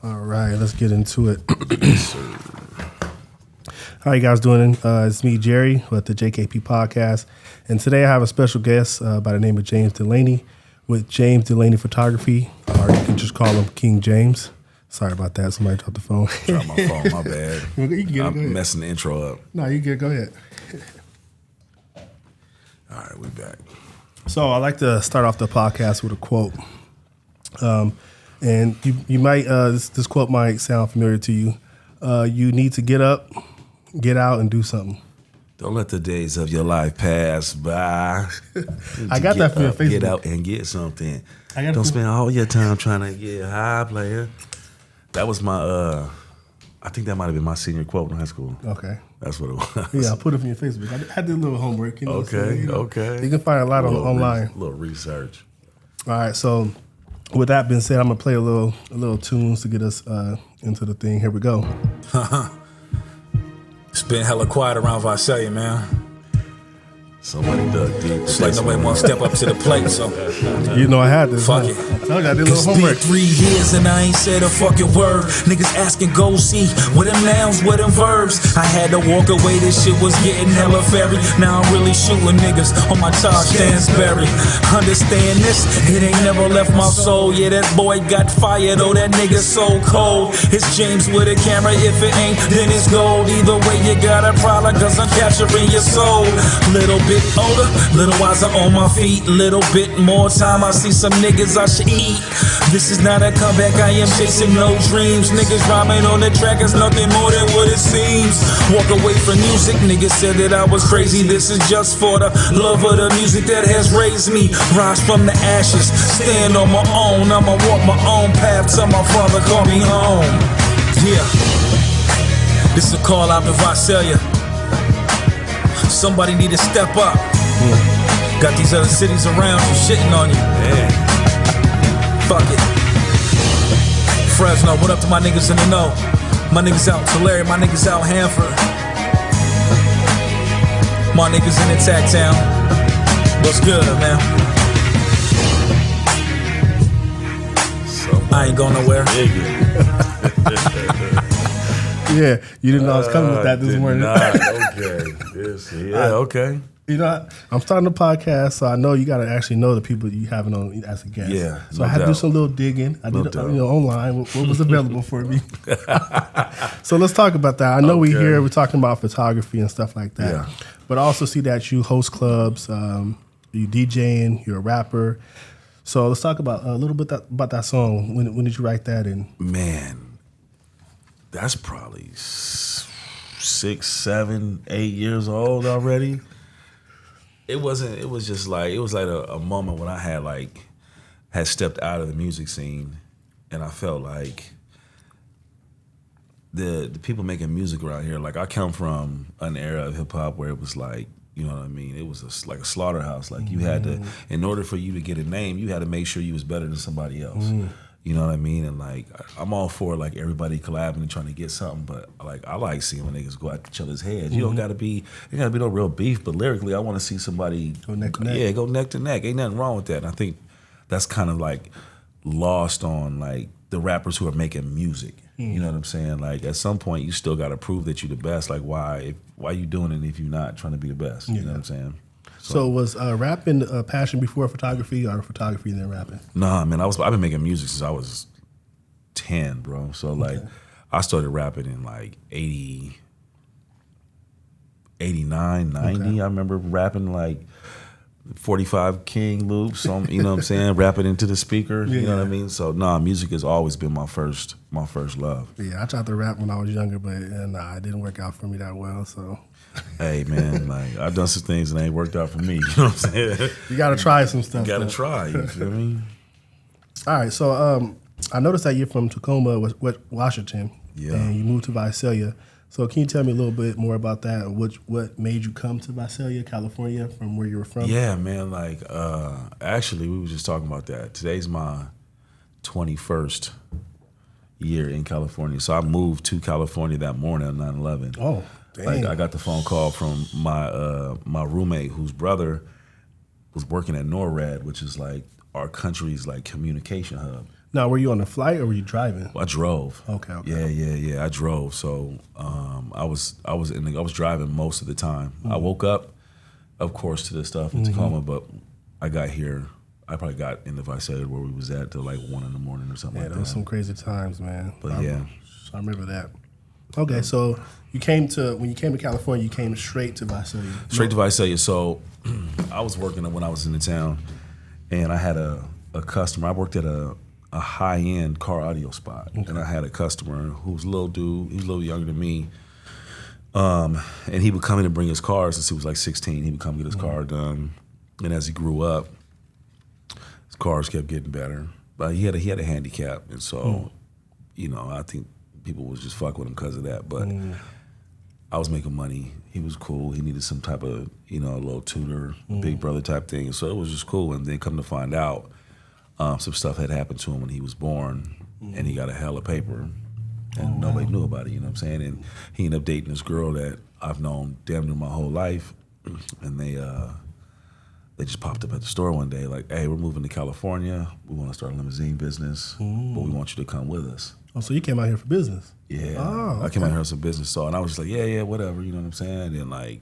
All right, let's get into it. How you guys doing? It's me, Jerry, with the JKP Podcast. And today I have a special guest by the name of James Delaney with James Delaney Photography, or you can just call him King James. Sorry about that. Somebody dropped the phone. Dropped my phone, my bad. You can get it, I'm messing the intro up. No, you get it. Go ahead. All right, we back. So I like to start off the podcast with a quote. And you might, this quote might sound familiar to you. You need to get up, get out, and do something. Don't let the days of your life pass by. I got that for your Facebook. Get out and get something. Don't spend all your time trying to get high, player. That was my, I think that might have been my senior quote in high school. Okay. That's what it was. Yeah, I put it on your Facebook. I did a little homework. You know, okay, so, okay. You can find a lot online. A little research. All right, so with that being said, I'm gonna play a little tunes to get us into the thing. Here we go. It's been hella quiet around Visalia, man. Somebody dug deep. It's like nobody want to step up to the plate, so You know I had this. fuck it. I told you I did a It's little been homework. 3 years and I ain't said a fucking word. Niggas asking go see what them nouns, what them verbs. I had to walk away, this shit was getting hella fairy. Now I'm really shooting niggas on my charge Stansberry. Understand this, it ain't never left my soul. Yeah, that boy got fired, oh that nigga so cold. It's James with a camera, if it ain't, then it's gold. Either way you got a problem, cause I'm capturing your soul. Little bit older, little wiser on my feet. Little bit more time, I see some niggas I should eat. This is not a comeback, I am chasing no dreams. Niggas rhyming on the track is nothing more than what it seems. Walk away from music, niggas said that I was crazy. This is just for the love of the music that has raised me. Rise from the ashes, stand on my own. I'ma walk my own path till my father call me home. Yeah, this is a call out to Visalia. Somebody need to step up. Got these other cities around you shitting on you. Yeah. Fuck it. Fresno, what up to my niggas in the know? My niggas out in Tulare, my niggas out in Hanford. My niggas in Attack Town. What's good, man? I ain't going nowhere. Yeah, you didn't know I was coming with that this morning. Okay. Yes, yeah, okay. You know, I'm starting a podcast, so I know you got to actually know the people you having on as a guest. Yeah, so no I had to do doubt. some little digging. I did, doubt. online what was available for me. So let's talk about that. I know we're talking about photography and stuff like that, Yeah. but I also see that you host clubs, you DJing, you're a rapper. So let's talk about a little bit about that song. When did you write that? And Man, that's probably 6, 7, 8 years old already. It was just like a moment when I had stepped out of the music scene, and I felt like the people making music around here, like I come from an era of hip hop where it was like, you know what I mean? It was like a slaughterhouse. Like you had to, in order for you to get a name, you had to make sure you was better than somebody else. You know what I mean? And like, I'm all for like everybody collabing and trying to get something, but like I like seeing when niggas go at each other's heads. You don't gotta be no real beef, but lyrically, I want to see somebody Go neck to neck. Yeah, go neck to neck. Ain't nothing wrong with that. And I think that's kind of like lost on like the rappers who are making music. You know what I'm saying? Like at some point, you still gotta prove that you're the best. Like why you doing it if you're not trying to be the best? You know what I'm saying? so was rapping a passion before photography, or photography and then rapping? Nah, man, I've been making music since I was 10, bro. So like, I started rapping in like 80, 89, 90. I remember rapping like 45 King loops. You know what I'm saying? Rapping into the speaker. You know what I mean? So nah, music has always been my first love. Yeah, I tried to rap when I was younger, but it didn't work out for me that well. So Hey man, like I've done some things and they ain't worked out for me. You know what I'm saying? you got to try some stuff. You gotta though. try. You feel me? All right, so I noticed that you're from Tacoma, Washington, Yeah. and you moved to Visalia. So can you tell me a little bit more about that? What made you come to Visalia, California, from where you were from? Yeah, man. Like, actually, we were just talking about that. Today's my 21st year in California. So I moved to California that morning on 9/11. Oh, dang. Like, I got the phone call from my roommate whose brother was working at NORAD, which is like our country's like communication hub. Now, were you on a flight or were you driving? I drove. Okay. Yeah. I drove. So I was driving most of the time. I woke up, of course, to this stuff in Tacoma, but I got here. I probably got into Visalia where we was at till like 1 a.m. or something like that. Yeah, those some crazy times, man. But I remember that. Okay, so when you came to California, you came straight to Visalia. Straight to Visalia. So I was working when I was in the town, and I had a customer. I worked at a high-end car audio spot, and I had a customer who was a little dude. He was a little younger than me, and he would come in and bring his cars since he was like 16. He would come get his car done, and as he grew up, his cars kept getting better. But he had a handicap, and so I think people was just fuck with him because of that. But I was making money. He was cool. He needed some type of a little tutor, big brother type thing. So it was just cool. And then come to find out, some stuff had happened to him when he was born, and he got a hell of paper, and nobody knew about it. You know what I'm saying? And he ended up dating this girl that I've known damn near my whole life, and they just popped up at the store one day like, "Hey, we're moving to California. We want to start a limousine business, but we want you to come with us." Oh, so you came out here for business? Yeah. Oh, okay. I came out here for some business, so and I was just like, yeah, whatever. You know what I'm saying? And then like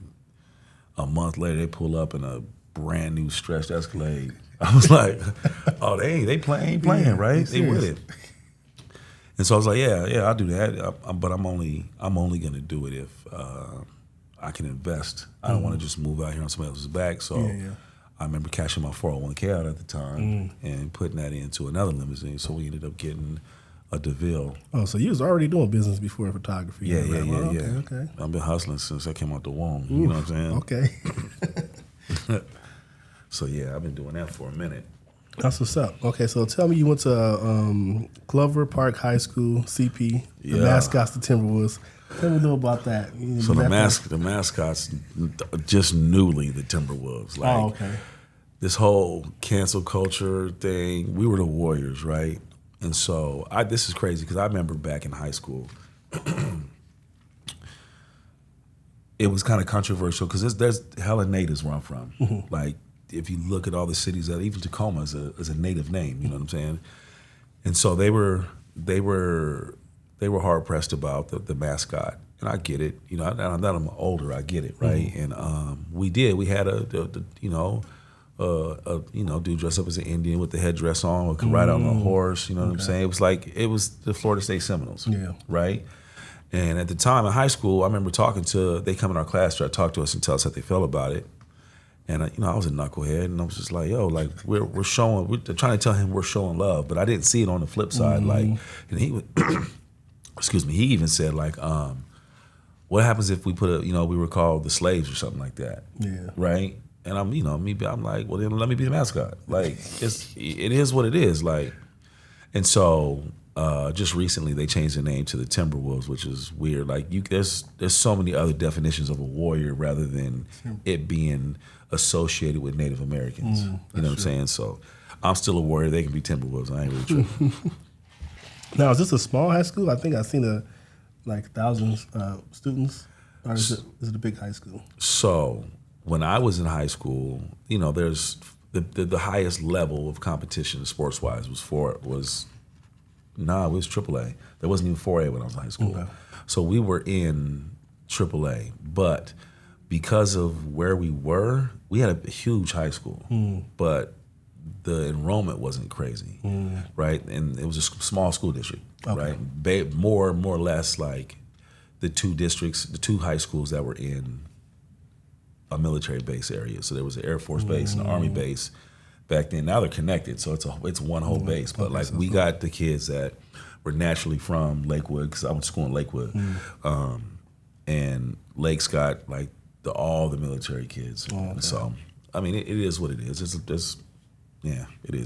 a month later, they pull up in a brand new stretched Escalade. I was like, oh, they playing, right? They with it. And so I was like, yeah, I'll do that. But I'm only gonna do it if I can invest. I don't want to just move out here on somebody else's back. So I remember cashing my 401k out at the time and putting that into another limousine. So we ended up getting a DeVille. Oh, so you was already doing business before photography? Yeah. Okay. I've been hustling since I came out the womb. You know what I'm saying? Okay. So yeah, I've been doing that for a minute. That's what's up. Okay, so tell me, you went to Clover Park High School, CP. The mascots, the Timberwolves. Tell me a little about that. So the mascots, just newly the Timberwolves. Like, this whole cancel culture thing. We were the Warriors, right? And so this is crazy because I remember back in high school, it was kind of controversial because there's hella natives where I'm from. Like, if you look at all the cities, even Tacoma is a native name. You know what I'm saying? And so they were hard pressed about the mascot, and I get it. Now that I'm older, I get it, right? And we had a dude dressed up as an Indian with the headdress on, or could ride out on a horse. You know what I'm saying? It was the Florida State Seminoles, right? And at the time in high school, I remember they come in our class, try to talk to us and tell us how they felt about it. And I was a knucklehead, and I was just like, "Yo, like we're trying to tell him we're showing love," but I didn't see it on the flip side. Like, and he would, excuse me, he even said like, "What happens if we put we were called the slaves or something like that?" Yeah, right. And I'm like, well, then let me be the mascot. Like, it is what it is. Like, and so just recently they changed the name to the Timberwolves, which is weird. Like, there's so many other definitions of a warrior rather than it being associated with Native Americans. You know what I'm saying? So I'm still a warrior. They can be Timberwolves. I ain't really tripping. Now, is this a small high school? I think I've seen thousands students. Or is it a big high school? So when I was in high school, there's the highest level of competition sports wise was AAA. There wasn't even 4A when I was in high school. Okay. So we were in AAA, but because of where we were, we had a huge high school, but the enrollment wasn't crazy, right? And it was a small school district, right? More or less like the two high schools that were in a military base area. So there was an Air Force base and an Army base back then. Now they're connected, so it's one whole base. But we got the kids that were naturally from Lakewood, because I went to school in Lakewood, and Lake's got like all the military kids. So I mean, it is what it is. It is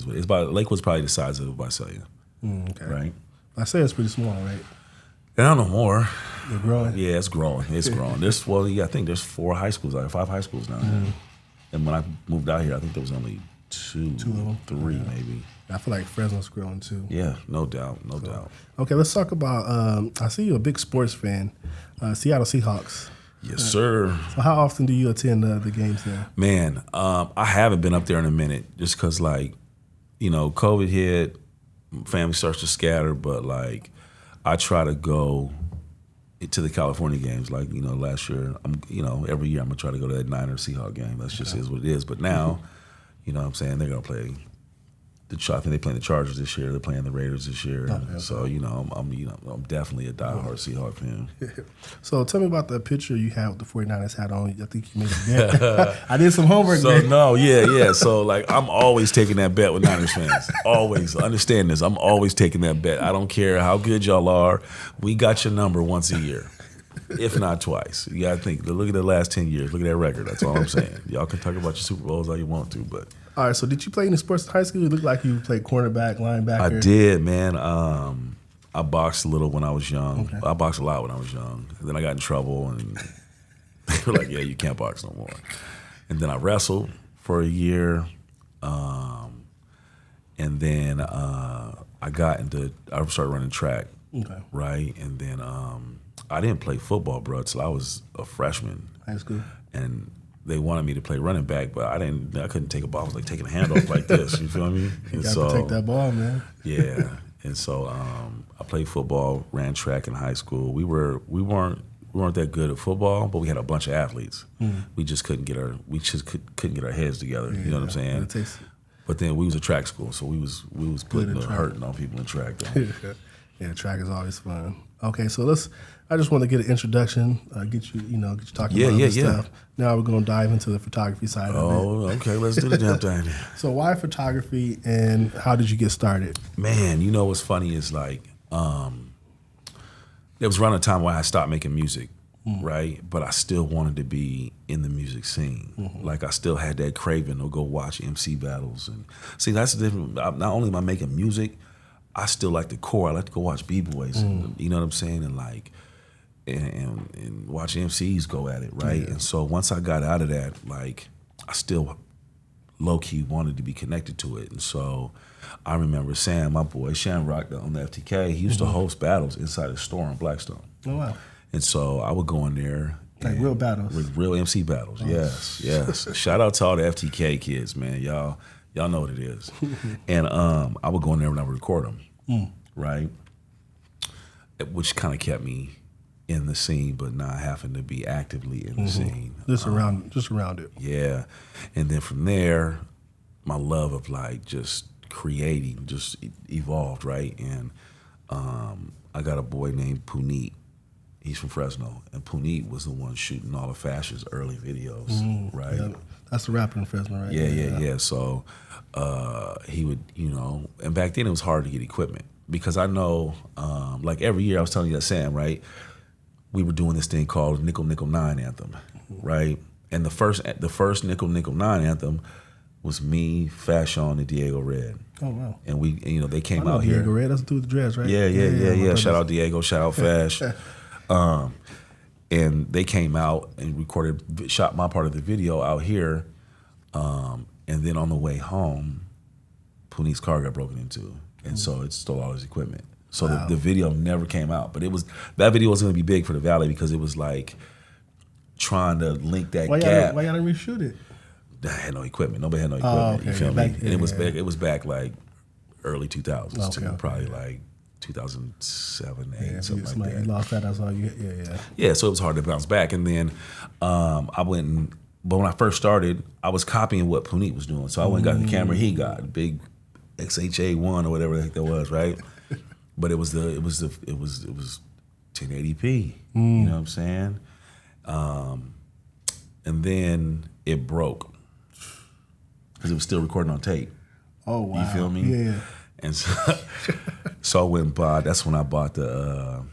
what it is. Lakewood's probably the size of Visalia, right? Visalia's pretty small, right? I don't know more. They're growing. Yeah, it's growing. It's growing. I think there's 5 high schools now. And when I moved out here, I think there was only two of them, 3 maybe. I feel like Fresno's growing too. Yeah, no doubt. Okay, let's talk about. I see you're a big sports fan. Seattle Seahawks. Yes, sir. So how often do you attend the games there? Man, I haven't been up there in a minute, just because COVID hit. family starts to scatter, but like I try to go to the California games. Like, you know, last year, every year I'm gonna try to go to that Niners Seahawks game. That's just is what it is. But now, you know what I'm saying, they're gonna play I think they're playing the Chargers this year. They're playing the Raiders this year. Okay. So, you know, I'm definitely a diehard Seahawks fan. So tell me about the picture you had with the 49ers hat on. I think you made a bet. I did some homework. So no, yeah. So like I'm always taking that bet with Niners fans. Always. Understand this. I'm always taking that bet. I don't care how good y'all are. We got your number once a year, if not twice. You gotta think. Look at the last 10 years. Look at that record. That's all I'm saying. Y'all can talk about your Super Bowls all you want to, but. All right, so did you play any sports in high school? You looked like you played cornerback, linebacker. I did, man. I boxed a little when I was young. Okay. I boxed a lot when I was young. And then I got in trouble, and they were like, yeah, you can't box no more. And then I wrestled for a year. And then I started running track, right? And then I didn't play football, bro, until I was a freshman. High school. And they wanted me to play running back, but I couldn't take a ball. I was like taking a handoff like this. You feel me? You got to take that ball, man. Yeah. And so I played football, ran track in high school. We weren't that good at football, but we had a bunch of athletes. We just couldn't get our heads together. Yeah, you know what I'm saying? But then we was a track school, so we was putting the hurting on people in track. Yeah, track is always fun. Okay, so I just want to get an introduction, get you talking about this stuff. Now we're going to dive into the photography side of it. Oh, okay, let's do the damn thing. So why photography, and how did you get started? Man, you know what's funny is like, there was around a time where I stopped making music, right? But I still wanted to be in the music scene. Like I still had that craving to go watch MC battles. And see, that's the difference. Not only am I making music, I still like the core. I like to go watch B-boys, you know what I'm saying? And like, and watch MCs go at it, right? Yeah. And so once I got out of that, like, I still low-key wanted to be connected to it. And so I remember Sam, my boy, Shamrock on the FTK, he used to host battles inside his store in Blackstone. Oh, wow. And so I would go in there. Like real battles? With real MC battles, yes. Shout out to all the FTK kids, man. Y'all know what it is. And I would go in there when I would record them, right? Which kind of kept me in the scene, but not having to be actively in the scene. Just around it. Yeah. And then from there, my love of like just creating just evolved, right? And I got a boy named Puneet. He's from Fresno, and Puneet was the one shooting all of Fashion's early videos, right? Yeah, that's the rapper in Fresno, right? Yeah. So he would, and back then it was hard to get equipment because I know, like every year I was telling you that, Sam, right? We were doing this thing called Nickel Nickel 9 Anthem, right? And the first Nickel Nickel 9 Anthem was me, Fashion, and Diego Red. Oh, wow. And we, they came out here. Diego Red, that's the dude with the dreads, right? Yeah. Shout out Diego, shout out Fash. And they came out and shot my part of the video out here. And then on the way home, Puneet's car got broken into. And so it stole all his equipment. So the video never came out. But that video was going to be big for the Valley because it was like trying to link that gap. Why y'all didn't reshoot it? I had no equipment. Nobody had no equipment. Okay. You feel me? And it was back like early 2000s too. Probably like 2007, 8, something like that. You lost that, that's all you Yeah, so it was hard to bounce back. And then but when I first started, I was copying what Puneet was doing. So I went and got the camera he got, the big XHA1 or whatever the heck that was, right? But it was 1080p. You know what I'm saying? And then it broke because it was still recording on tape. Oh wow! You feel me? Yeah. And so I went and bought. That's when I bought the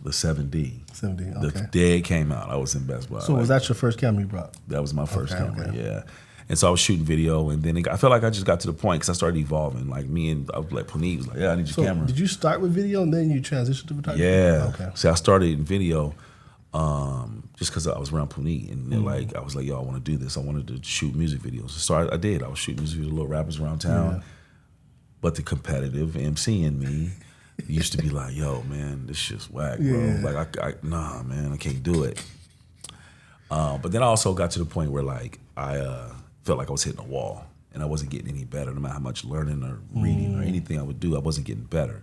7D. 7D. Okay. The day it came out, I was in Best Buy. So was that your first camera you brought? That was my first camera. Okay. Yeah. And so I was shooting video, and then I felt like I just got to the point because I started evolving. Like I was like, Puneet was like, "Yeah, I need your camera." Did you start with video and then you transitioned to photography? Yeah. Okay. See, I started in video just because I was around Puneet, and then I was like, "Yo, I want to do this. I wanted to shoot music videos." So I did. I was shooting music videos with little rappers around town. Yeah. But the competitive MC in me used to be like, "Yo, man, this shit's whack, bro. Like, nah, man, I can't do it." But then I also got to the point where like I felt like I was hitting a wall, and I wasn't getting any better. No matter how much learning or reading or anything I would do, I wasn't getting better.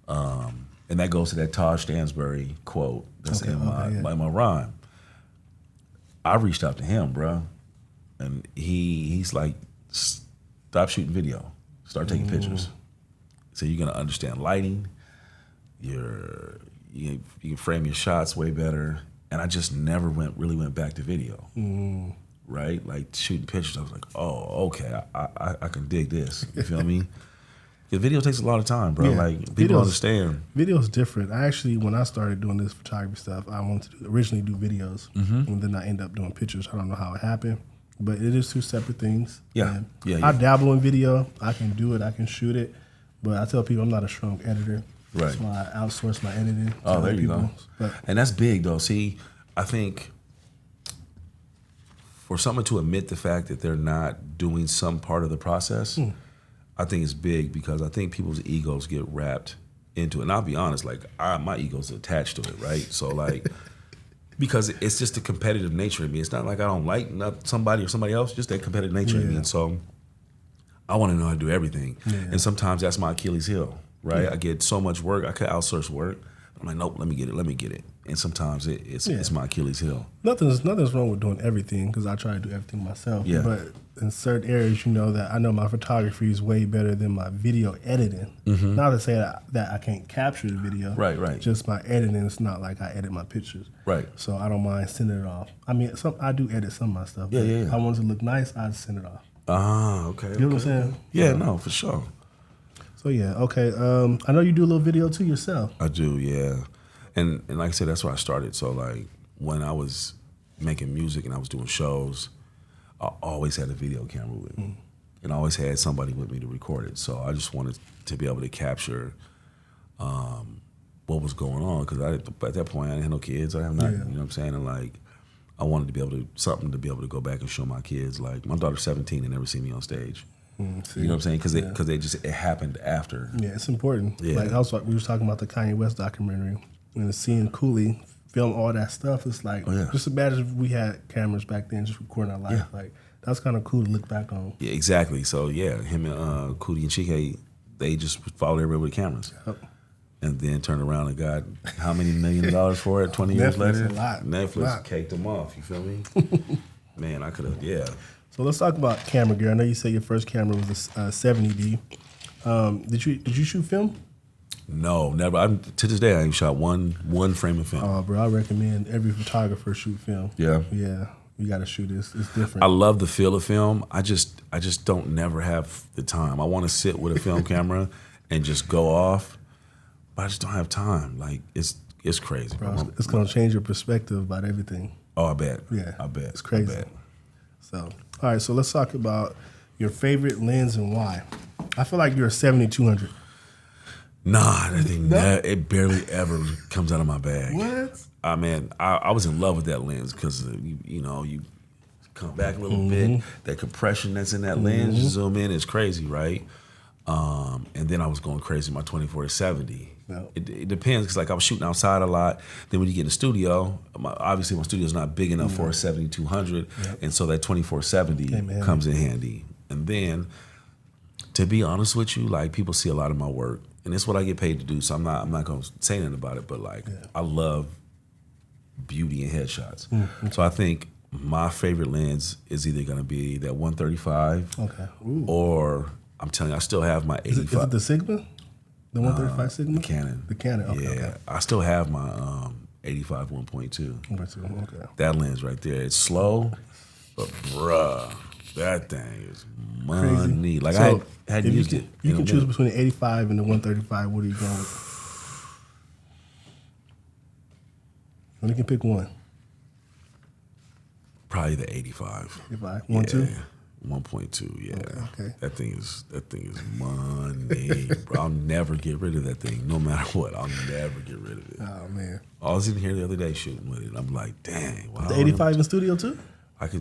And that goes to that Taj Stansbury quote that's in my rhyme. I reached out to him, bro, and he's like, stop shooting video, start taking pictures. So you're gonna understand lighting. You can frame your shots way better. And I just never really went back to video, right? Like shooting pictures, I was like, oh, okay, I can dig this. You feel me? The video takes a lot of time, bro. Yeah. Like people understand. Video's different. I actually, when I started doing this photography stuff, I wanted to originally do videos, and then I ended up doing pictures. I don't know how it happened, but it is two separate things. Yeah. I dabble in video. I can do it. I can shoot it, but I tell people I'm not a strong editor. Right. That's why I outsource my editing. Oh, there you go. But, and that's big, though. See, I think for someone to admit the fact that they're not doing some part of the process, I think it's big because I think people's egos get wrapped into it. And I'll be honest, like my ego's attached to it, right? So like, because it's just the competitive nature of me. It's not like I don't like somebody or somebody else, just that competitive nature of me. And so I want to know how to do everything. Yeah. And sometimes that's my Achilles heel, right? Yeah. I get so much work, I could outsource work. I'm like, nope, let me get it. And sometimes it's my Achilles heel. Nothing's wrong with doing everything because I try to do everything myself. Yeah. But in certain areas, that I know my photography is way better than my video editing. Not to say that I can't capture the video. Right. Just my editing is not like I edit my pictures. Right. So I don't mind sending it off. I mean, I do edit some of my stuff. Yeah. If I want it to look nice, I send it off. Ah, okay. You know what I'm saying? Yeah, no, for sure. So yeah, okay. I know you do a little video too yourself. I do, yeah. And like I said, that's where I started. So like when I was making music and I was doing shows, I always had a video camera with me. And I always had somebody with me to record it. So I just wanted to be able to capture what was going on. Because at that point, I didn't have no kids. I have nothing, you know what I'm saying? And like, I wanted to be able to go back and show my kids. Like my daughter's 17 and never seen me on stage. You know what I'm saying? Because it happened after. Yeah, it's important. Yeah. Like we was talking about the Kanye West documentary. And seeing Cooley film all that stuff, it's like, just imagine if we had cameras back then just recording our life. Like, that's kind of cool to look back on. Yeah, exactly. So, yeah, him and Cooley and Chike, they just followed everybody with cameras. Yep. And then turned around and got how many $1 million for it 20 years later? A lot. Netflix caked them off, you feel me? Man, I could have, So let's talk about camera gear. I know you said your first camera was a 70D. Did you shoot film? No, never. To this day, I ain't shot one frame of film. Oh, bro, I recommend every photographer shoot film. Yeah. Yeah, you got to shoot this. It's different. I love the feel of film. I just don't never have the time. I want to sit with a film camera and just go off, but I just don't have time. Like, it's crazy. Bro, it's going to change your perspective about everything. Oh, I bet. Yeah. I bet. It's crazy. I bet. So, all right, so let's talk about your favorite lens and why. I feel like you're a 70-200. Nah, that thing, it barely ever comes out of my bag. What? I was in love with that lens because, you come back a little bit, that compression that's in that lens, you zoom in, it's crazy, right? And then I was going crazy with my 24-70. No. It depends because, like, I was shooting outside a lot. Then when you get in the studio, obviously my studio's not big enough for a 70-200, and so that 24-70 comes in handy. And then, to be honest with you, like, people see a lot of my work. And it's what I get paid to do, so I'm not gonna say anything about it. But like, I love beauty and headshots. So I think my favorite lens is either gonna be that 135, or I'm telling you, I still have my 85. Is it the Sigma? The 135 Sigma? The Canon. The Canon. Okay. Yeah, I still have my 85 1.2. Okay. That lens right there. It's slow, but bruh, that thing is money. Like, so I hadn't used it. You can choose between the 85 and the 135. What are you going with? You can pick one. Probably the 85. 85. 1.2? 1.2, yeah. Okay. That thing is money. Bro, I'll never get rid of that thing. No matter what, I'll never get rid of it. Oh, man. I was in here the other day shooting with it. I'm like, dang. Wow. The 85 in the studio, too? If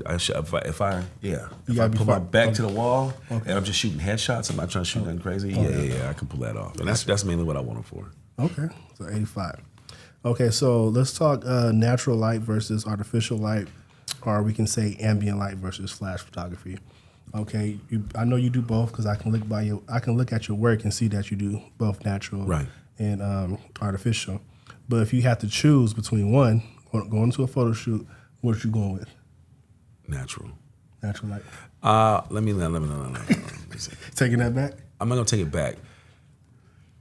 I put my back to the wall and I'm just shooting headshots, I'm not trying to shoot nothing crazy. I can pull that off, and that's mainly what I want it for. Okay, so 85. Okay, so let's talk natural light versus artificial light, or we can say ambient light versus flash photography. Okay, I know you do both because I can look at your work and see that you do both natural and artificial. But if you have to choose between one, going to a photo shoot, what are you going with? Natural. Natural light. Let me. Taking that back? I'm not gonna take it back.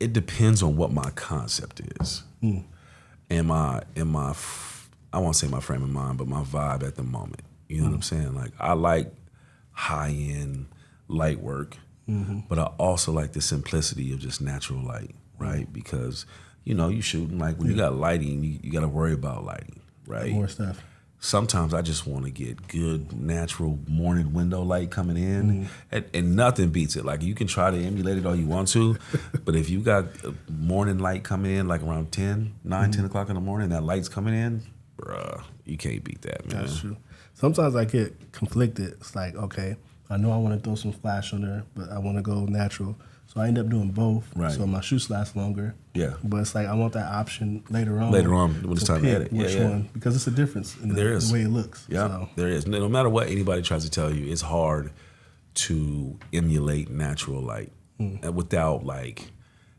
It depends on what my concept is, and my I won't say my frame of mind, but my vibe at the moment. You know what I'm saying? Like I like high end light work, but I also like the simplicity of just natural light, right? Because you shooting like when you got lighting, you got to worry about lighting, right? More stuff. Sometimes I just want to get good natural morning window light coming in, and nothing beats it. Like you can try to emulate it all you want to, but if you got morning light coming in like around 10 o'clock in the morning, that light's coming in, bruh, you can't beat that, man. That's true. Sometimes I get conflicted. It's like, okay, I know I want to throw some flash on there, but I want to go natural. So I end up doing both. Right. So my shoots last longer. Yeah. But it's like I want that option later on. Later on when it's time to edit. Which one? Because it's a difference in the way it looks. Yeah, so. There is. No matter what anybody tries to tell you, it's hard to emulate natural light without like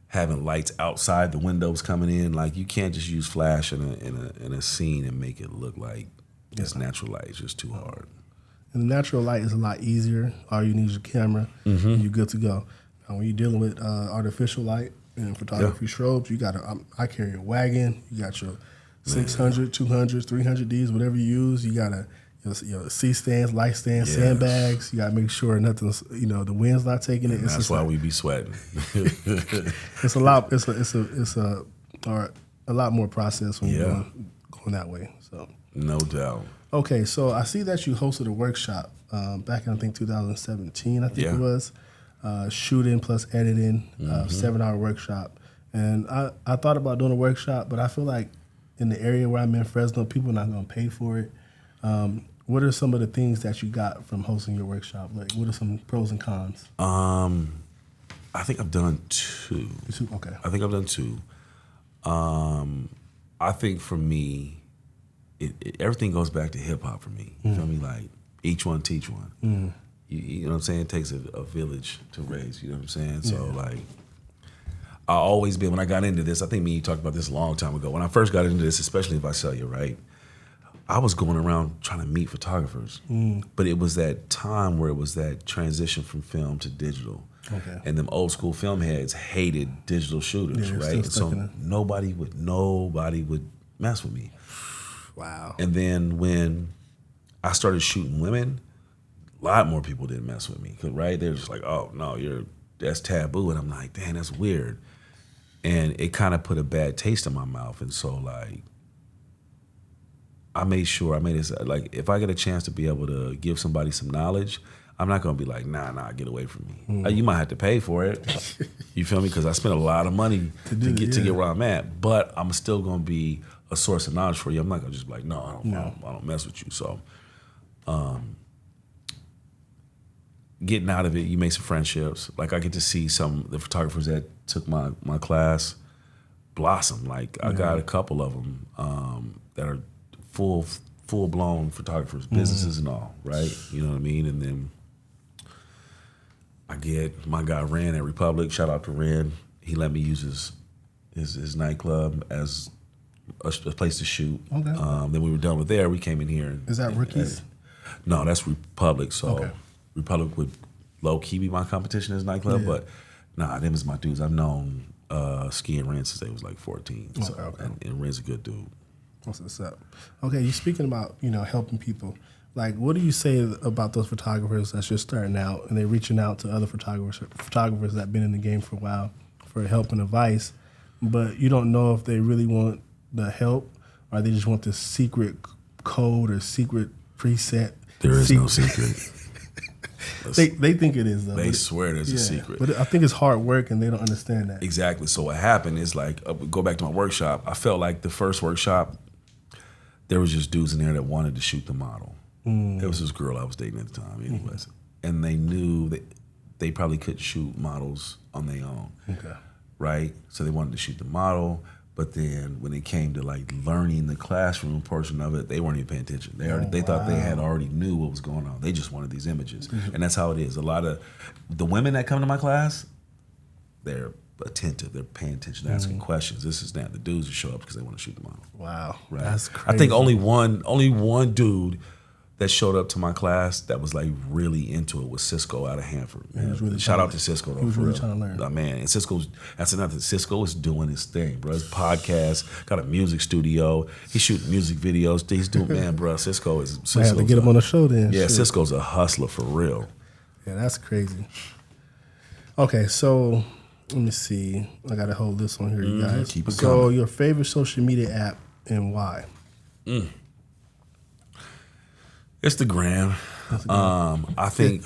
having lights outside the windows coming in. Like you can't just use flash in a scene and make it look like it's natural light. It's just too hard. And the natural light is a lot easier. All you need is your camera, and you're good to go. Now, when you're dealing with artificial light and photography strobes, you got I carry a wagon. You got your 600, 200, 300Ds, whatever you use. You got your C-stands, light stands, sandbags. You got to make sure nothing's, the wind's not taking it. That's why we be sweating. It's a lot. It's a lot more process when you're going that way. So no doubt. Okay, so I see that you hosted a workshop back in, I think, 2017, I think it was. Shooting plus editing, 7-hour workshop. And I thought about doing a workshop, but I feel like in the area where I'm in, Fresno, people are not going to pay for it. What are some of the things that you got from hosting your workshop? Like, what are some pros and cons? I think I've done two. Okay. I think I've done two. I think for me, everything goes back to hip hop for me. You feel me? Like, each one teach one. You know what I'm saying? It takes a village to raise, you know what I'm saying? So, like, I always been, when I got into this, I think me and you talked about this a long time ago. When I first got into this, especially in Visalia, right? I was going around trying to meet photographers. But it was that time where it was that transition from film to digital. Okay. And them old school film heads hated digital shooters, right? And so nobody would mess with me. Wow. And then when I started shooting women, a lot more people didn't mess with me, right? They're just like, oh, no, that's taboo. And I'm like, damn, that's weird. And it kind of put a bad taste in my mouth. And so, like, I made this, like, if I get a chance to be able to give somebody some knowledge, I'm not going to be like, nah, get away from me. You might have to pay for it. You feel me? Because I spent a lot of money to get where I'm at. But I'm still going to be a source of knowledge for you. I'm not going to just be like, no, I don't mess with you. So, getting out of it, you make some friendships. Like, I get to see some of the photographers that took my class blossom. Like, I got a couple of them that are full-blown photographers, businesses and all, right? You know what I mean? And then I get my guy Ren at Republic. Shout out to Ren. He let me use his nightclub as a place to shoot. Okay. Then we were done with there. We came in here. Is that Rookies? No, that's Republic. So Republic would low-key be my competition as nightclub, but nah, them is my dudes. I've known Ski and Ren since they was like 14. And Ren's a good dude. What's up? Okay, you're speaking about, helping people. Like, what do you say about those photographers that's just starting out and they're reaching out to other photographers that have been in the game for a while for help and advice, but you don't know if they really want the help or they just want this secret code or secret preset? There is no secret. They think it is, though. They swear there's a secret. But I think it's hard work, and they don't understand that. Exactly. So what happened is, like, go back to my workshop. I felt like the first workshop, there was just dudes in there that wanted to shoot the model. There was this girl I was dating at the time, anyways. And they knew that they probably couldn't shoot models on their own. Okay. Right? So they wanted to shoot the model, But then when it came to like learning the classroom portion of it, they weren't even paying attention. They thought they had already knew what was going on. They just wanted these images. And that's how it is. A lot of the women that come to my class, they're attentive. They're paying attention, asking questions. This is that. The dudes just show up because they want to shoot the model. Wow. Right. That's crazy. I think only one dude that showed up to my class that was like really into it was Cisco out of Hanford. Really Shout out to Cisco though. He was for really real. trying to learn. Man, and that's another. Cisco is doing his thing, bro. His podcast, got a music studio. He's shooting music videos. He's doing, man, bro. Cisco's I have to get him on the show then. Yeah, Shit. Cisco's a hustler for real. Yeah, that's crazy. Okay, so let me see. I got a whole list on here, you guys. Keep it so coming. your favorite social media app and why? Instagram. I think,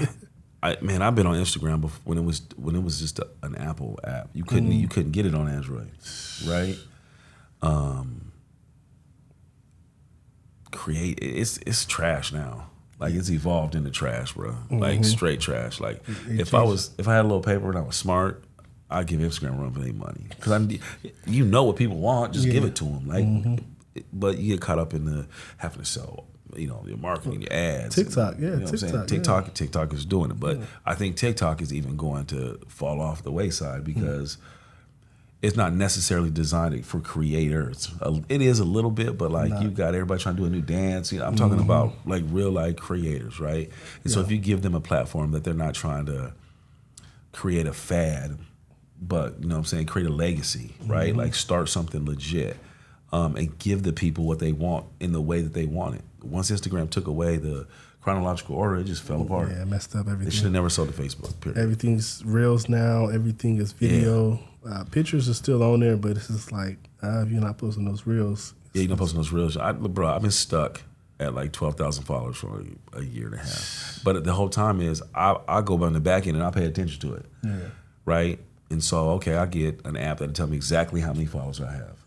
I've been on Instagram before, when it was just an Apple app. You couldn't get it on Android, right? It's trash now. Like it's evolved into trash, bro. Like straight trash. Like if I had a little paper and I was smart, I'd give Instagram a run for their money because you know what people want, just give it to them. Like, but you get caught up in the having to sell. Your marketing, your ads. TikTok, and, what I'm saying? TikTok is doing it. But I think TikTok is even going to fall off the wayside because it's not necessarily designed for creators. It is a little bit, but like you got everybody trying to do a new dance. I'm talking about like real life creators, right? And so if you give them a platform that they're not trying to create a fad, but create a legacy, right? Like start something legit. And give the people what they want in the way that they want it. Once Instagram took away the chronological order, it just fell apart. Yeah, it messed up everything. They should have never sold to Facebook, period. Everything's Reels now. Everything is video. Pictures are still on there, but it's just like, if you're not posting those Reels. Yeah, you're not posting those Reels. I've been stuck at like 12,000 followers for a year and a half. But the whole time is, I go on the back end and I pay attention to it, right? And so, I get an app that'll tell me exactly how many followers I have.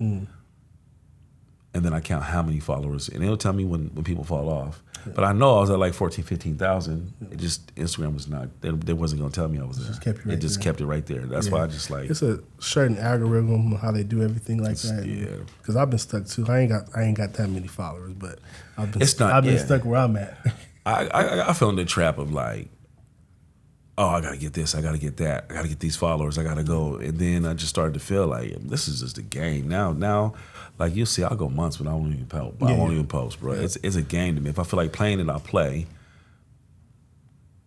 And then I count how many followers, and it'll tell me when people fall off. Yeah. But I know I was at like 14,000, 15,000. It just, Instagram was not, they wasn't going to tell me I was there. It just kept it right there. That's why I just like. It's a certain algorithm, how they do everything like that. Yeah. Because I've been stuck too. I ain't got that many followers, but I've been stuck where I'm at. I fell in the trap of like, I got to get this, I got to get that, I got to get these followers, I got to go. And then I just started to feel like, this is just a game. Now, like you'll see, I'll go months when I won't even post. I won't even post, bro. Yeah. It's a game to me. If I feel like playing it, I'll play.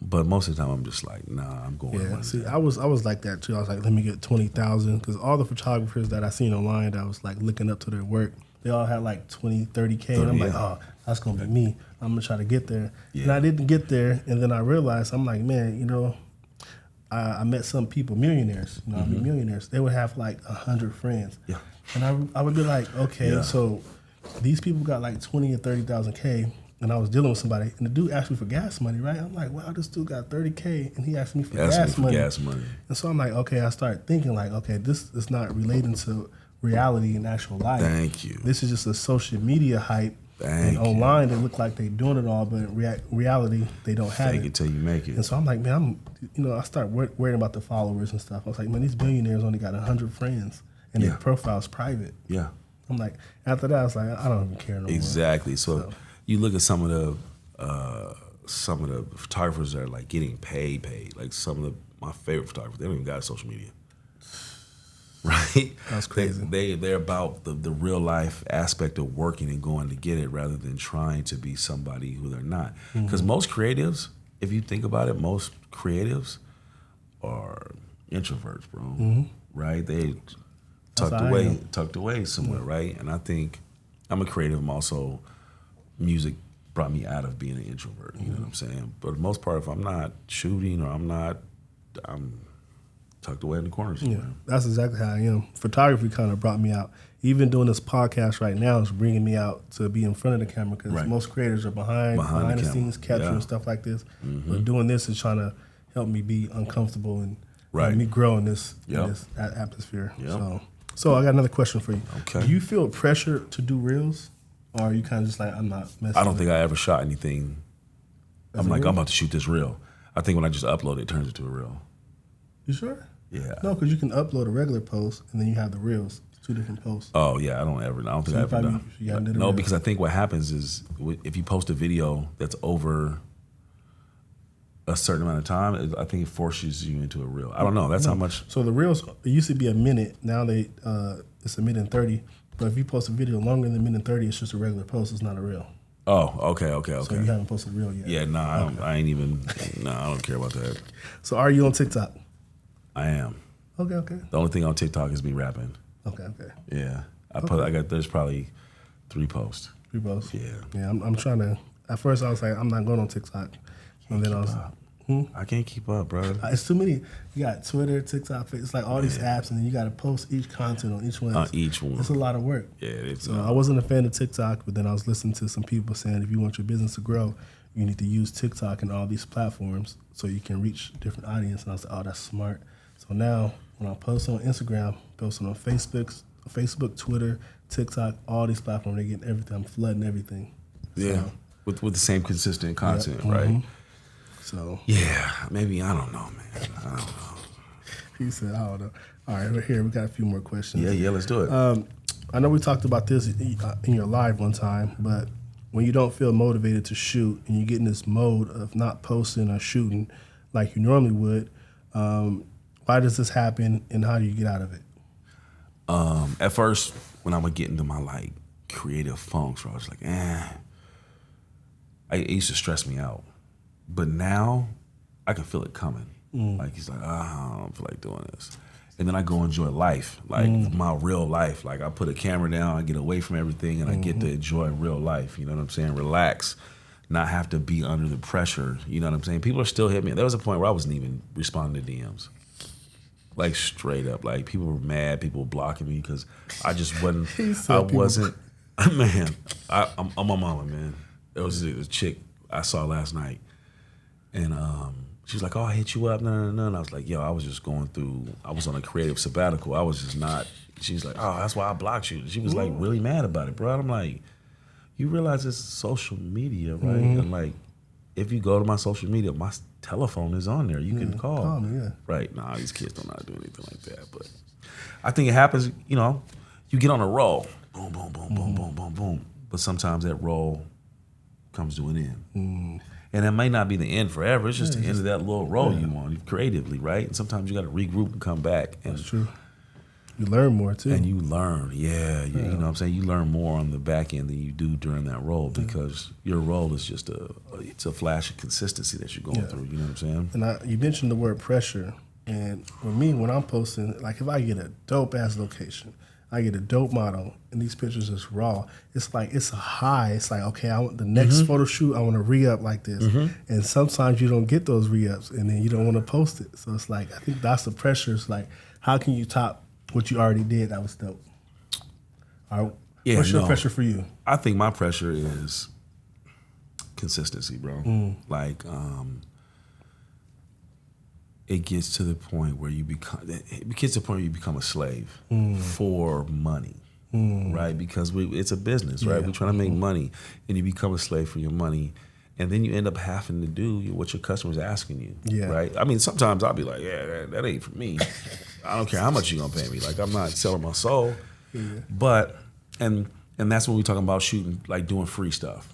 But most of the time, I'm just like, nah, I'm going. Yeah, see, I was like that too. I was like, let me get 20,000 because all the photographers that I seen online that I was like looking up to their work, they all had like 20, 30K. And I'm like, that's going to be me. I'm going to try to get there. Yeah. And I didn't get there. And then I realized, I'm like, man, I met some people, millionaires, millionaires. They would have like 100 friends. Yeah. And I would be like, okay, so these people got like 20 or 30,000 K, and I was dealing with somebody, and the dude asked me for gas money, right? I'm like, wow, this dude got 30K, and he asked me for gas money. And so I'm like, okay, I started thinking like, okay, this is not relating to reality and actual life. Thank you. This is just a social media hype. And online, they look like they doing it all, but in reality, they don't have it. Fake it till you make it. And so I'm like, man, I start worrying about the followers and stuff. I was like, man, these billionaires only got 100 friends. And their profile's private. Yeah. I'm like, after that, I was like, I don't even care no more. Exactly. So you look at some of the photographers that are like getting paid. Like some of my favorite photographers, they don't even got social media. Right? That's crazy. They're about the real life aspect of working and going to get it rather than trying to be somebody who they're not. Because most creatives, if you think about it, most creatives are introverts, bro. Right? They tucked away somewhere, right? And I think I'm a creative. I'm also, music brought me out of being an introvert. You know what I'm saying? But for the most part, if I'm not shooting or I'm tucked away in the corner somewhere. Yeah, that's exactly how I am. Photography kind of brought me out. Even doing this podcast right now is bringing me out to be in front of the camera because most creators are behind the scenes capturing stuff like this. But doing this is trying to help me be uncomfortable and me grow in this atmosphere. So I got another question for you. Okay. Do you feel pressure to do reels? Or are you kind of just like, I'm not messing I don't think I ever shot anything. I'm like, I'm about to shoot this reel. I think when I just upload it, it turns into a reel. You sure? Yeah. No, because you can upload a regular post and then you have the reels. 2 different posts. Oh yeah, I don't think I ever done. No, because I think what happens is if you post a video that's over a certain amount of time, I think it forces you into a reel. I don't know. That's how much. So the reels, it used to be a minute. Now it's a minute and 30. But if you post a video longer than a minute and 30, it's just a regular post. It's not a reel. Oh, okay. So you haven't posted a reel yet? Yeah, no, I ain't even. No, I don't care about that. So are you on TikTok? I am. Okay. The only thing on TikTok is me rapping. Okay. Yeah, there's probably 3 posts. 3 posts. Yeah. I'm trying to. At first, I was like, I'm not going on TikTok, and then I was. I can't keep up, bro. It's too many. You got Twitter, TikTok, it's like all these apps, and then you got to post each content on each one. It's a lot of work. Yeah, so I wasn't a fan of TikTok, but then I was listening to some people saying if you want your business to grow, you need to use TikTok and all these platforms so you can reach different audience. And I was like, oh, that's smart. So now when I post on Instagram, posting on Facebook, Twitter, TikTok, all these platforms, they're getting everything. I'm flooding everything. Yeah, so, with the same consistent content, right? So yeah, maybe, I don't know, man. I don't know. He said, I don't know. All right, here we got a few more questions. Yeah, let's do it. I know we talked about this in your live one time, but when you don't feel motivated to shoot and you get in this mode of not posting or shooting like you normally would, why does this happen and how do you get out of it? At first, when I would get into my like creative funks, where I was like, it used to stress me out. But now I can feel it coming. Like he's like, I don't feel like doing this. And then I go enjoy life, like my real life. Like I put a camera down, I get away from everything, and I get to enjoy real life. You know what I'm saying? Relax, not have to be under the pressure. You know what I'm saying? People are still hitting me. There was a point where I wasn't even responding to DMs. Like straight up, like people were mad, people were blocking me because I just wasn't. Man, I'm my mama, man. There was a chick I saw last night. And she was like, oh, I hit you up, no. And I was like, yo, I was just going through, I was on a creative sabbatical. I was just not, she was like, oh, that's why I blocked you. She was like really mad about it, bro. And I'm like, you realize it's social media, right? And like, if you go to my social media, my telephone is on there. You can call me, yeah. Right. Nah, these kids don't know how to do anything like that. But I think it happens, you know, you get on a roll. Boom, boom, boom, boom, boom, boom, boom. But sometimes that roll comes to an end. And it may not be the end forever. It's just the end of that little role you want creatively, right? And sometimes you got to regroup and come back. And, that's true. You learn more too. And you learn, you know what I'm saying? You learn more on the back end than you do during that role because your role is just it's a flash of consistency that you're going through. You know what I'm saying? And you mentioned the word pressure. And for me, when I'm posting, like if I get a dope ass location, I get a dope model, and these pictures is raw. It's like, it's a high. It's like, okay, I want the next photo shoot, I want to re-up like this. And sometimes you don't get those re-ups, and then you don't want to post it. So it's like, I think that's the pressure. It's like, how can you top what you already did that was dope? All right, what's your pressure for you? I think my pressure is consistency, bro. Like, it gets to the point where you become a slave for money, right? Because it's a business, right? We're trying to make money, and you become a slave for your money, and then you end up having to do what your customer's asking you, right? I mean, sometimes I'll be like, that ain't for me. I don't care how much you're gonna pay me. Like, I'm not selling my soul. But, and that's when we're talking about shooting, like doing free stuff.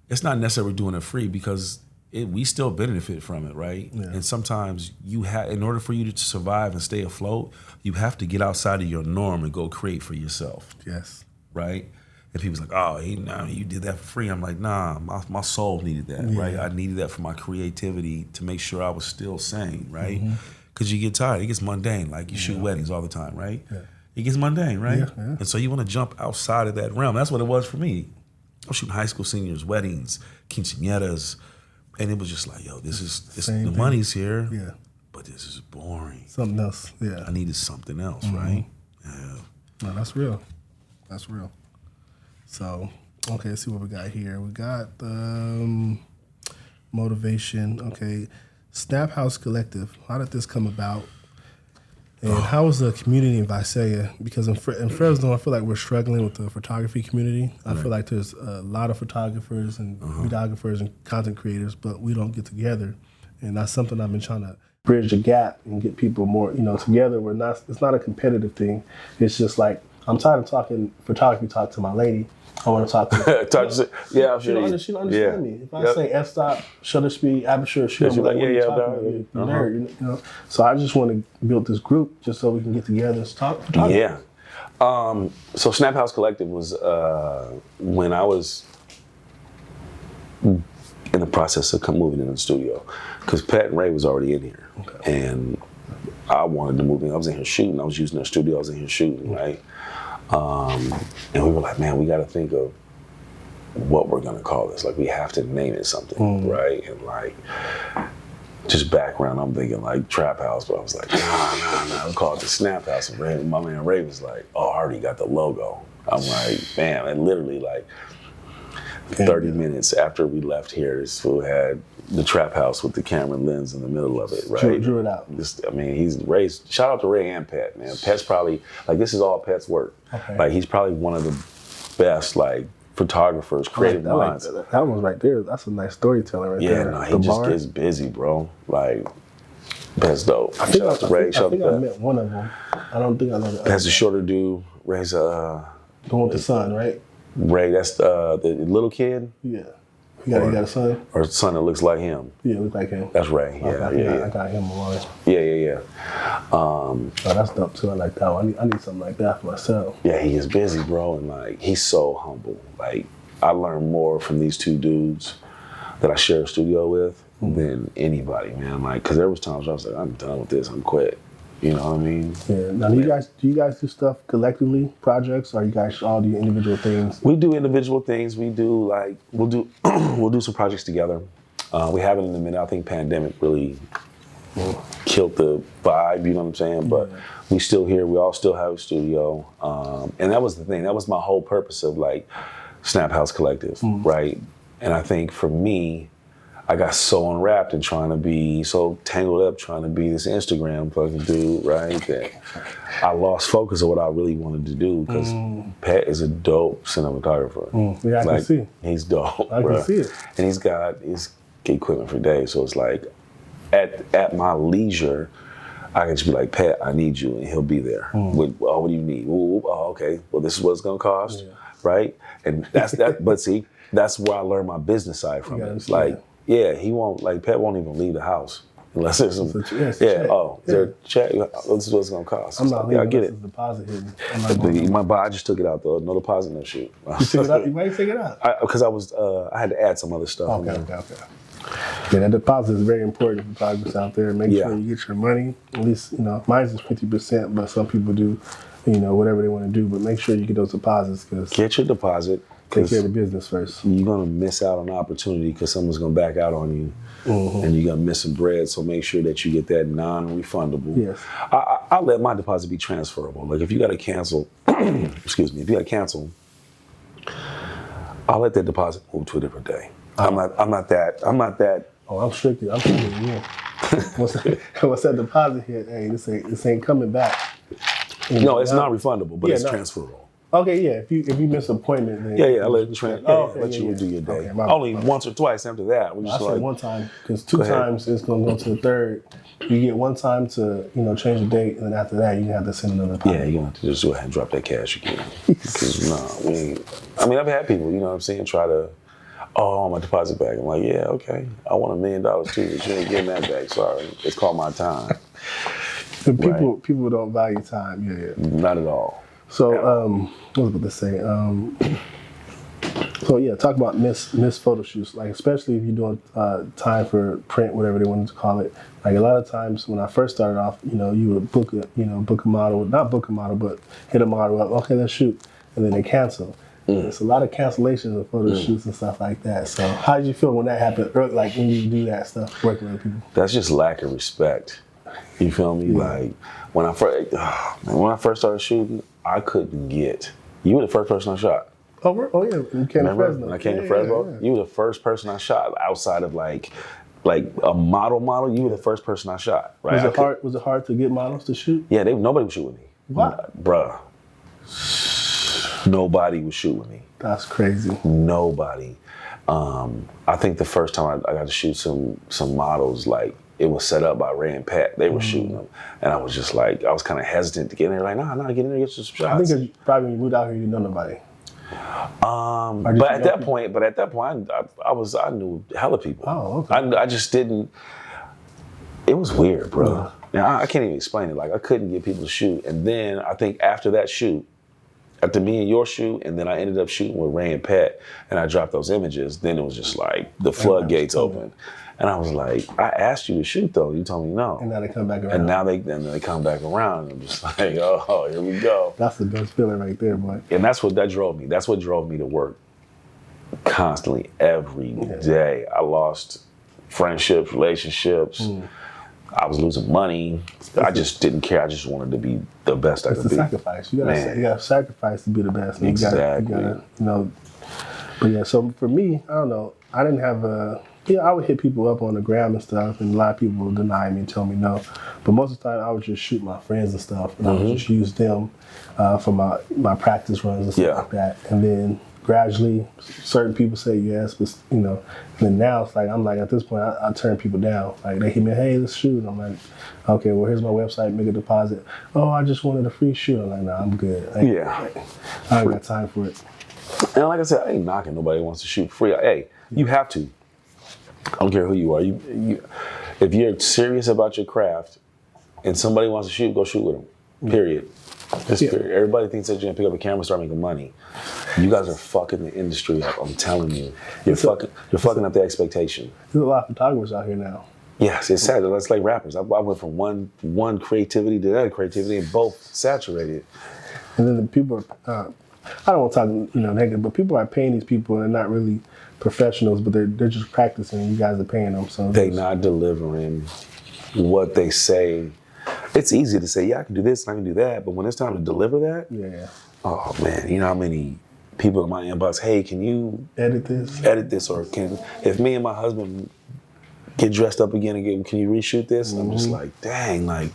It's not necessarily doing it free because we still benefit from it, right? And sometimes in order for you to survive and stay afloat, you have to get outside of your norm and go create for yourself. Yes. Right? And people's like, oh, you did that for free. I'm like, nah, my soul needed that, right? I needed that for my creativity to make sure I was still sane, right? Because you get tired, it gets mundane. Like you shoot weddings all the time, right? It gets mundane, right? And so you want to jump outside of that realm. That's what it was for me. I was shooting high school seniors, weddings, quinceañeras. And it was just like, yo, the money's here, but this is boring. Something else, I needed something else, right? No, that's real. That's real. So, okay, let's see what we got here. We got motivation. Okay, Snap House Collective. How did this come about? And how is the community in Visalia? Because in Fresno, I feel like we're struggling with the photography community. I feel like there's a lot of photographers and videographers and content creators, but we don't get together. And that's something I've been trying to bridge the gap and get people more, together. It's not a competitive thing. It's just like, I'm tired of talking photography talk to my lady. I want to talk to her. She don't understand me. If I say f-stop, shutter speed, aperture, shoot, I'm like, what are you talking about? Nerd, So I just want to build this group just so we can get together and talk photography. Yeah. So Snap House Collective was when I was in the process of moving into the studio, because Pat and Ray was already in here, and I wanted to move in. I was in here shooting. I was using their studio. I was in here shooting, right? And we were like, man, we got to think of what we're gonna call this. Like, we have to name it something, right? And like, just background, I'm thinking like Trap House, but I was like, nah, we'll call it the Snap House. And my man Ray was like, oh, I already got the logo. I'm like, man, and literally like 30 minutes after we left here, this fool had the Trap House with the camera lens in the middle of it, right? Drew it out. He's Ray's. Shout out to Ray and Pat, man. Pat's probably, like, this is all Pat's work. Okay. Like, he's probably one of the best, like, photographers, creative minds. That one right there, that's a nice storytelling right there. Yeah, no, he just gets busy, bro. Like, Pat's dope. I think I met one of them. I don't think I know the other. Pat's a shorter dude. Ray's the one with the son, right? Ray, that's the little kid? Yeah. You got a son? Or a son that looks like him. Yeah, looks like him. That's Ray. Yeah, I got him along. Yeah. Oh, that's dope too. I like that one. I need something like that for myself. Yeah, he is busy, bro, and like, he's so humble. Like, I learned more from these two dudes that I share a studio with than anybody, man. Like, cause there was times where I was like, I'm done with this, I'm quit. You know what I mean? Yeah. Now, do you guys do stuff collectively, projects, or you guys all do individual things? We do individual things. We do like, we'll do some projects together. We haven't in a minute. I think pandemic really killed the vibe, you know what I'm saying? But we still here. We all still have a studio. And that was the thing. That was my whole purpose of like Snap House Collective, right? And I think for me, I got so unwrapped and trying to be so tangled up, trying to be this Instagram fucking dude, right? That I lost focus of what I really wanted to do, because Pat is a dope cinematographer. Yeah, I can see. He's dope. I can see it. And he's got his equipment for days. So it's like, at my leisure, I can just be like, Pat, I need you, and he'll be there. What do you need? Okay. Well, this is what it's gonna cost, right? And that's that. But see, that's where I learned my business side from it. It's like, yeah, he won't, like, Pat won't even leave the house unless there's some, is there a check? This is what it's gonna cost. I'm not leaving. I get it. Deposit hidden. I just took it out though. No deposit, no shoot. You took it out? Why you take it out? Because I had to add some other stuff. Okay. Yeah, that deposit is very important for photographers out there. Make sure you get your money. At least, mine is 50%, but some people do, whatever they want to do. But make sure you get those deposits, because get your deposit. Take care of the business first. You're gonna miss out on an opportunity because someone's gonna back out on you, and you're gonna miss some bread. So make sure that you get that non-refundable. Yes. I let my deposit be transferable. Like, if you gotta cancel, excuse me, if you gotta cancel, I'll let that deposit move to a different day. I'm not that. Oh, I'm strictly. Yeah. Once that deposit hit, hey, this ain't coming back. No, it's not refundable, but it's transferable. Okay, yeah. If you miss an appointment, then I'll let you do your day. Okay, only once or twice after that. I said one time, because two times it's gonna go to the third. You get one time to change the date, and then after that you have to send another deposit. Yeah, you're gonna have to just go ahead and drop that cash again. Because I've had people, you know what I'm saying, try to, I want my deposit back. I'm like, yeah, okay, I want $1 million too, but you ain't getting that back. Sorry, it's called my time. People don't value time. Yeah. Not at all. So, what was I about to say? Talk about miss photo shoots, like, especially if you're doing time for print, whatever they wanted to call it. Like, a lot of times when I first started off, you would book a model, not book a model, but hit a model up. Okay, let's shoot, and then they cancel. There's a lot of cancellations of photo shoots and stuff like that. So, how did you feel when that happened? Or, like, when you do that stuff, working with people? That's just lack of respect. You feel me? Yeah. Like, when I first started shooting, I couldn't get. You were the first person I shot. Oh yeah, you came to Fresno. When I came to Fresno, you were the first person I shot outside of like a model. You were the first person I shot. Right? Was it hard to get models to shoot? Yeah, nobody would shoot with me. What, bruh? Nobody would shoot with me. That's crazy. Nobody. I think the first time I got to shoot some models, like, it was set up by Ray and Pat. They were shooting them. And I was just like, I was kind of hesitant to get in there. Like, nah, get in there, get some shots. I think it's probably when you moved out here, you know nobody. But at that point, I knew hella people. Oh, okay. I just didn't. It was weird, bro. Now, I can't even explain it. Like, I couldn't get people to shoot. And then I think after that shoot, after me and your shoot, and then I ended up shooting with Ray and Pat, and I dropped those images, then it was just like the floodgates open. And I was like, I asked you to shoot though. You told me no. And now they come back around. And now they come back around. And I'm just like, oh, here we go. That's the best feeling right there, boy. And that's what drove me. That's what drove me to work constantly every day. I lost friendships, relationships. I was losing money. I just didn't care. I just wanted to be the best I could be. It's a sacrifice. You gotta sacrifice to be the best. Exactly. You gotta, But yeah, so for me, I don't know. I didn't have I would hit people up on the gram and stuff, and a lot of people would deny me and tell me no. But most of the time, I would just shoot my friends and stuff, and I would just use them for my practice runs and stuff like that. And then gradually, certain people say yes, but and then now it's like, I'm like, at this point, I turn people down. Like, they hit me, hey, let's shoot. I'm like, okay, well, here's my website, make a deposit. Oh, I just wanted a free shoot. I'm like, nah, I'm good. I ain't got time for it. And like I said, I ain't knocking nobody who wants to shoot free. Hey, you have to. I don't care who you are. You, if you're serious about your craft and somebody wants to shoot, go shoot with them. Period. Period. Everybody thinks that you're gonna pick up a camera and start making money. You guys are fucking the industry up. I'm telling you, you're fucking up the expectation. There's a lot of photographers out here now. Yes, it's sad. It's like rappers. I went from one creativity to the other creativity, and both saturated. And then the people are, I don't want to talk negative, but people are paying these people and they're not really professionals, but they're just practicing. You guys are paying them, so they're not delivering what they say. It's easy to say, yeah, I can do this and I can do that, but when it's time to deliver that, oh man, you know how many people in my inbox, hey, can you edit this, or if me and my husband get dressed up again and can you reshoot this? And I'm just like, dang, like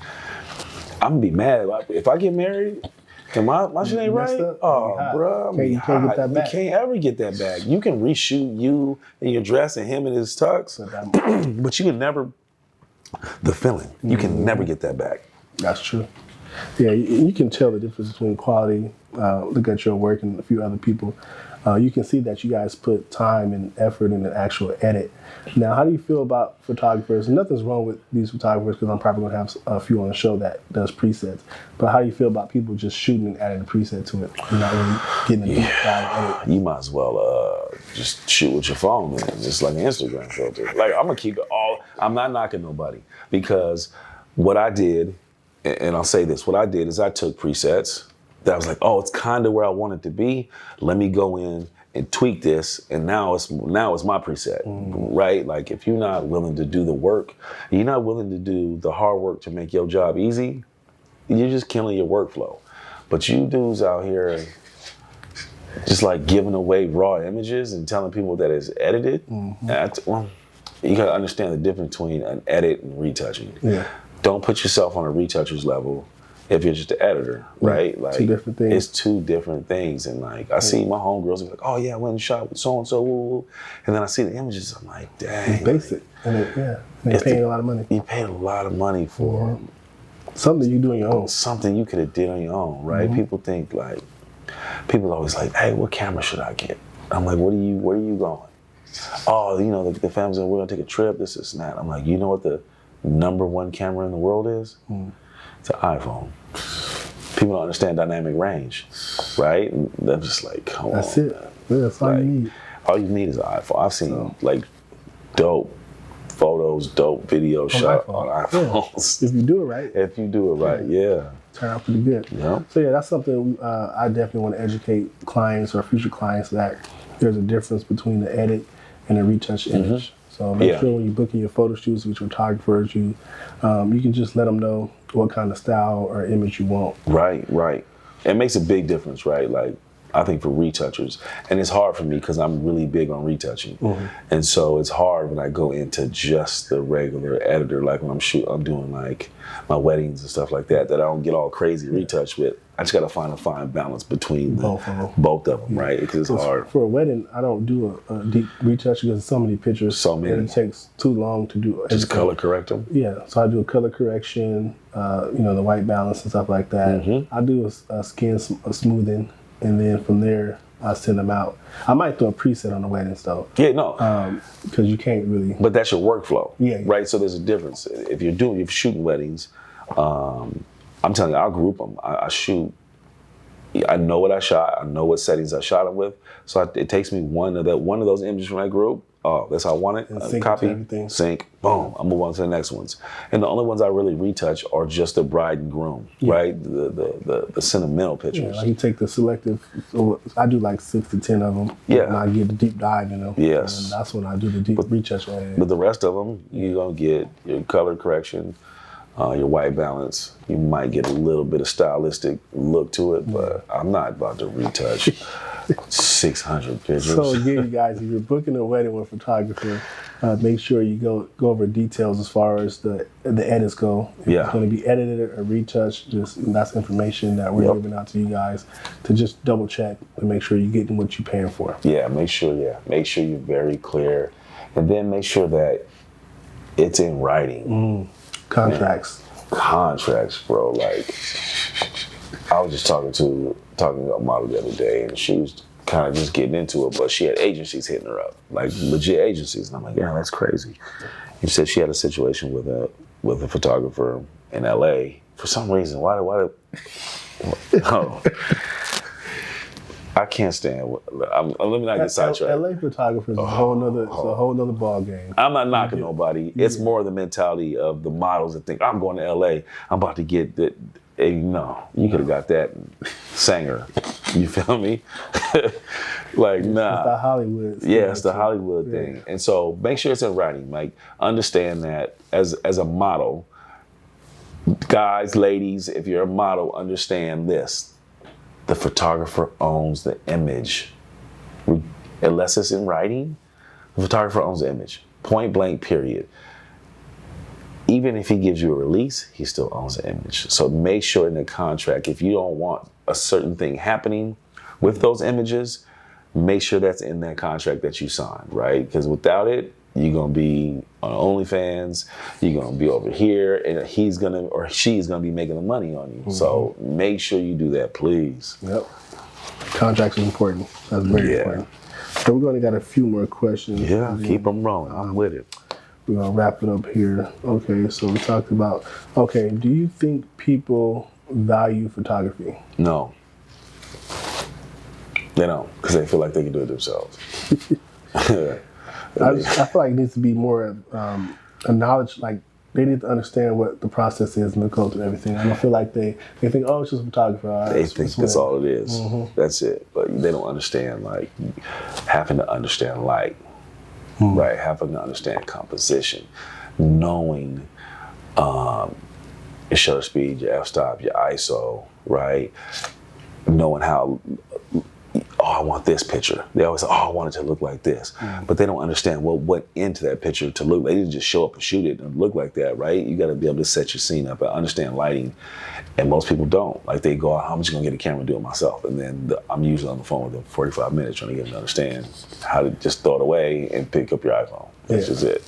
I'm gonna be mad if I get married. And my shit ain't right. Oh, bro, you can't get that back. You can't ever get that back. You can reshoot you in your dress and him in his tux, but you can never. The feeling, you can never get that back. That's true. Yeah, you can tell the difference between quality. Look at your work and a few other people. You can see that you guys put time and effort in the actual edit. Now, how do you feel about photographers? Nothing's wrong with these photographers because I'm probably going to have a few on the show that does presets. But how do you feel about people just shooting and adding a preset to it? You're not really getting a deep dive edit. You might as well just shoot with your phone, man. Just like an Instagram filter. Like, I'm going to keep it all. I'm not knocking nobody because what I did, and I'll say this, what I did is I took presets that I was like, oh, it's kind of where I want it to be. Let me go in and tweak this, and now it's my preset, right? Like, if you're not willing to do the work, you're not willing to do the hard work to make your job easy, you're just killing your workflow. But you dudes out here just like giving away raw images and telling people that it's edited, well, you gotta understand the difference between an edit and retouching. Yeah. Don't put yourself on a retoucher's level if you're just an editor, right? Like, two different things. It's two different things. And like, I see my homegirls be like, oh yeah, I went and shot with so-and-so, and then I see the images, I'm like, dang. It's basic, and they're paying a lot of money. You paid a lot of money for something you do on your own. Something you could have did on your own, right? People always like, hey, what camera should I get? I'm like, where are you going? Oh, the family's like, we're gonna take a trip, this and that. I'm like, you know what the #1 camera in the world is? It's an iPhone. People don't understand dynamic range, right? And they're just like, come on. That's it. Yeah, that's all you need. All you need is an iPhone. I've seen like dope photos, dope videos shot on iPhones. Yeah. If you do it right. If you do it right, yeah. Turn out pretty good. Yeah. So yeah, that's something I definitely want to educate clients or future clients that there's a difference between the edit and the retouch image. So make sure when you're booking your photo shoots with photographers, you can just let them know what kind of style or image you want. Right. It makes a big difference, right? Like, I think for retouchers, and it's hard for me because I'm really big on retouching, and so it's hard when I go into just the regular editor, like when I'm doing like my weddings and stuff like that I don't get all crazy retouch with. I just got to find a fine balance between both of them, right? Because it's hard. For a wedding, I don't do a deep retouch because there's so many pictures. So many. And it takes too long to do. Just color correct them? Yeah, so I do a color correction, the white balance and stuff like that. I do a skin smoothing, and then from there, I send them out. I might throw a preset on the weddings though. Yeah, no. Because you can't really. But that's your workflow. Yeah. Right? So there's a difference. If you're shooting weddings, I'm telling you, I'll group them. I shoot. I know what I shot. I know what settings I shot them with. So it takes me one of those images from that group. Oh, that's how I want it. Copy, sync, boom. I move on to the next ones. And the only ones I really retouch are just the bride and groom, right? The sentimental pictures. Yeah, like you take the selective. So I do like 6 to 10 of them. Yeah. And I get the deep dive in them. Yes. And that's when I do the deep retouch on it. But the rest of them, you're gonna get your color correction, your white balance. You might get a little bit of stylistic look to it, but I'm not about to retouch 600 pictures. So again, you guys, if you're booking a wedding with a photographer, make sure you go over details as far as the edits go. If it's going to be edited or retouched, that's information that we're giving out to you guys to just double check and make sure you're getting what you're paying for. Yeah, make sure you're very clear, and then make sure that it's in writing. Contracts. Man, contracts, bro. Like, I was just talking to a model the other day, and she was kind of just getting into it, but she had agencies hitting her up, like legit agencies. And I'm like, yeah, that's crazy. She said she had a situation with a photographer in LA. For some reason, why I can't stand. Let me not get sidetracked. LA photographers is a whole nother ball game. I'm not knocking nobody. It's more the mentality of the models that think I'm going to LA. I'm about to get that. Hey, no, you could have got that Sanger. You feel me? Like, nah. It's the Hollywood. Yeah, it's the Hollywood thing. And so make sure it's in writing. Like, understand that as a model, guys, ladies, if you're a model, understand this. The photographer owns the image. Unless it's in writing, the photographer owns the image. Point blank, period. Even if he gives you a release, he still owns the image. So make sure in the contract, if you don't want a certain thing happening with those images, make sure that's in that contract that you signed, right? Because without it, you're gonna be on OnlyFans, you're gonna be over here, and he's gonna or she's gonna be making the money on you. So make sure you do that, please. Yep. Contracts is important. That's very important. So we're gonna got a few more questions. Yeah, keep them rolling. I'm with it. We're gonna wrap it up here. Okay, so we talked about. Okay, do you think people value photography? No, they don't, because they feel like they can do it themselves. I feel like it needs to be more a knowledge. Like they need to understand what the process is and the culture and everything. I don't feel like they think, oh, it's just a photographer. They think that's all it is. That's it. But they don't understand, like, having to understand light, right? Having to understand composition, knowing your shutter speed, your f-stop, your ISO, right? Knowing how, I want this picture. They always say, I want it to look like this. But they don't understand what went into that picture to look. They didn't just show up and shoot it and look like that, right? You got to be able to set your scene up and understand lighting. And most people don't. Like they go, I'm just going to get a camera and do it myself. And then I'm usually on the phone with them 45 minutes trying to get them to understand how to just throw it away and pick up your iPhone. That's just it.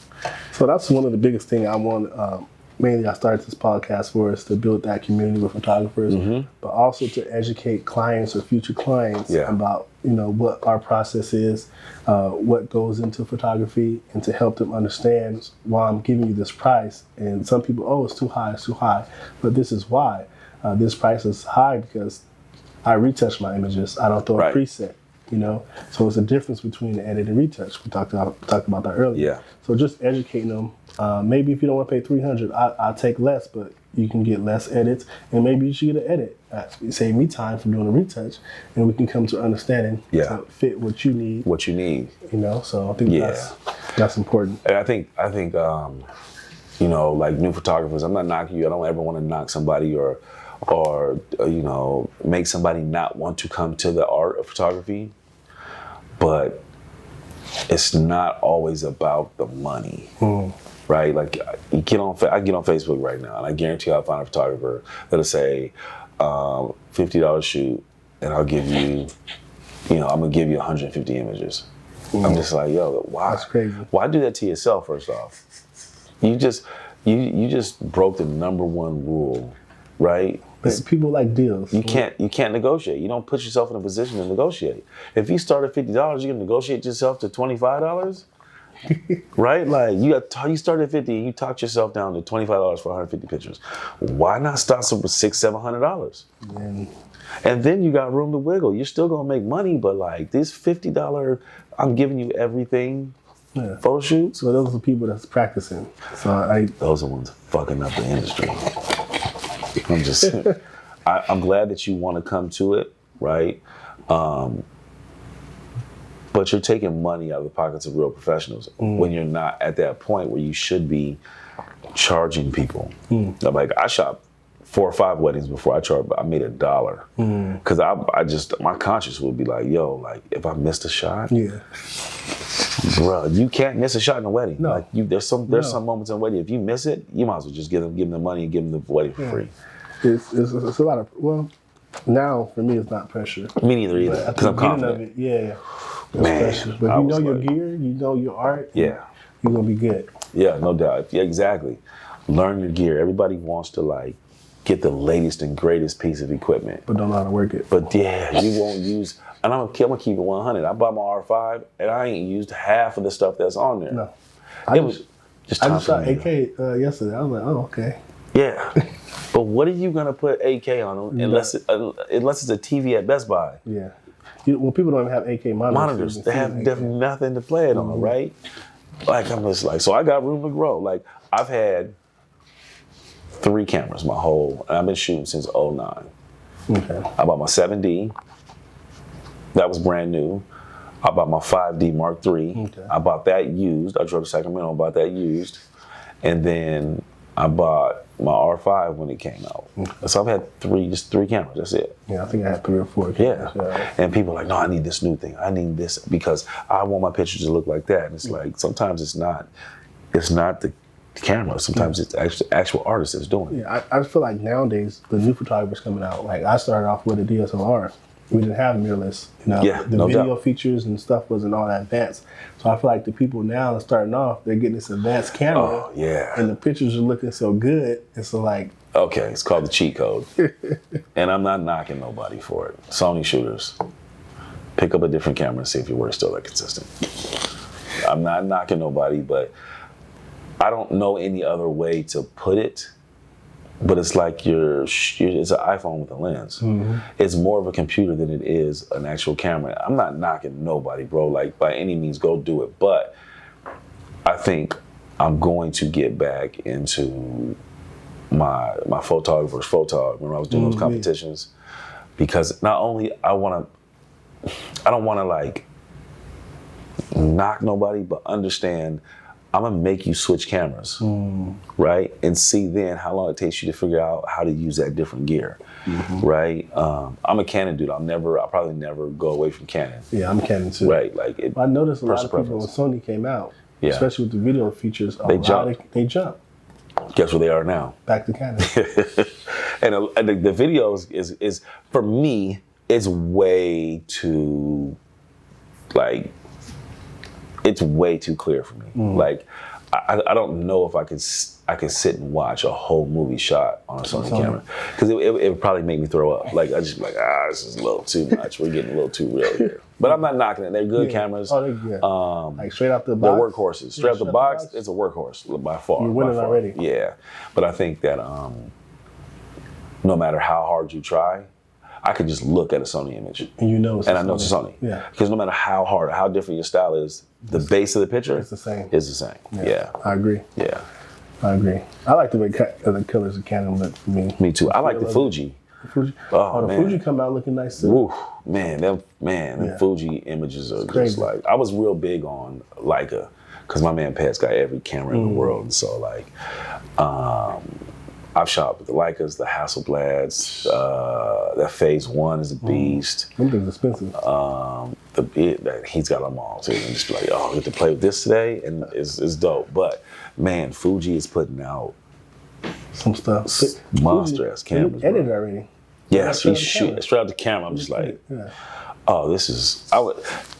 So that's one of the biggest things I want. Mainly I started this podcast for is to build that community with photographers, but also to educate clients or future clients about, what our process is, what goes into photography, and to help them understand why I'm giving you this price. And some people, it's too high. But this is why. This price is high because I retouch my images. I don't throw a preset. So it's a difference between the edit and retouch. We talked about that earlier. Yeah. So just educating them. Maybe if you don't want to pay $300, I'll take less, but you can get less edits, and maybe you should get an edit. Save me time from doing a retouch, and we can come to understanding to fit what you need. So I think that's important. And I think like new photographers, I'm not knocking you. I don't ever want to knock somebody or or make somebody not want to come to the art of photography. But it's not always about the money, right? Like I get on Facebook right now, and I guarantee I'll find a photographer that'll say $50 shoot, and I'll give you, I'm gonna give you 150 images. I'm just like, yo, why? That's crazy. Why do that to yourself? First off, you just broke the number one rule, right? But people like deals. You can't negotiate. You don't put yourself in a position to negotiate. If you start at $50, you're gonna negotiate yourself to $25, right? Like you started at 50 and you talked yourself down to $25 for 150 pictures. Why not start some with $600-700? And then you got room to wiggle. You're still gonna make money, but like this $50, I'm giving you everything. Yeah. Photo shoots. So those are the people that's practicing. Those are the ones fucking up the industry. I'm just, I'm glad that you want to come to it, right? But you're taking money out of the pockets of real professionals when you're not at that point where you should be charging people. Like I shot 4 or 5 weddings before I made $1 because my conscience would be like, yo, like if I missed a shot, bro, you can't miss a shot in a wedding. No. Like there's some moments in a wedding. If you miss it, you might as well just give them the money and give them the wedding for free. It's a lot of now for me it's not pressure. Me neither either because I'm confident. Of it, man, pressure. But you know your gear, you know your art. Yeah, you're gonna be good. Yeah, no doubt. Yeah, exactly. Learn your gear. Everybody wants to like get the latest and greatest piece of equipment, but don't know how to work it. But yeah, you won't use. And I'm gonna keep it 100. I bought my R5 and I ain't used half of the stuff that's on there. No, I just shot AK yesterday. I was like, oh okay. Yeah, but what are you gonna put AK on unless it's a TV at Best Buy? Yeah, when people don't even have AK monitors, they have nothing to play it on, right? Like I'm just like, so I got room to grow. Like I've had 3 cameras and I've been shooting since 2009. Okay. I bought my 7D. That was brand new. I bought my 5D Mark III. Okay. I bought that used. I drove to Sacramento and bought that used. And then I bought my R5 when it came out. Okay. So I've had 3 cameras, that's it. Yeah, I think I had 3 or 4 cameras. Yeah. And people are like, no, I need this new thing. I need this because I want my pictures to look like that. And it's like, sometimes it's not the camera. Sometimes it's actual artists that's doing it. Yeah, I feel like nowadays, the new photographers coming out, like I started off with a DSLR. We didn't have mirrorless. The video features and stuff wasn't all that advanced. So I feel like the people now are starting off, they're getting this advanced camera. Oh, yeah. And the pictures are looking so good. And so like... Okay, it's called the cheat code. And I'm not knocking nobody for it. Sony shooters, pick up a different camera and see if your work's still that consistent. I'm not knocking nobody, but I don't know any other way to put it. But it's like it's an iPhone with a lens. Mm-hmm. It's more of a computer than it is an actual camera. I'm not knocking nobody, bro. Like by any means, go do it. But I think I'm going to get back into my photographer's photog when I was doing those competitions, because not only I don't want to like knock nobody, but understand. I'm gonna make you switch cameras, right? And see then how long it takes you to figure out how to use that different gear, right? I'm a Canon dude. I'll probably never go away from Canon. Yeah, I'm Canon too. Right, like I noticed a lot of people when Sony came out, especially with the video features, they jumped. Guess where they are now? Back to Canon. And the videos is for me, it's way too like. It's way too clear for me. Like, I don't know if I can sit and watch a whole movie shot on a Sony camera, because it would probably make me throw up. Like I just be like, this is a little too much. We're getting a little too real here. But I'm not knocking it. They're good cameras. Oh, they're good. Like straight out the box. They're workhorses. Straight out the box, it's a workhorse by far. You're winning already. Yeah, but I think that no matter how hard you try, I could just look at a Sony image. And you know it's I know it's a Sony. Yeah. Because no matter how different your style is, the base of the picture is the same. Yeah. I agree. Yeah. I agree. I like the way the colors of Canon look for me. Me too. I like the Fuji. The Fuji. Oh, the man. Fuji come out looking nice too. Woo, man, them Fuji images are just like, I was real big on Leica, because my man Pat's got every camera in the world. And so like, I've shot with the Leicas, the Hasselblads. That Phase 1 is a beast. Them things expensive. He's got them all too. And just be like, oh, I get to play with this today, and it's dope. But man, Fuji is putting out some stuff. Monster ass cameras. Edited already. Yes, he's shooting straight out the camera. I'm just like, oh, this is.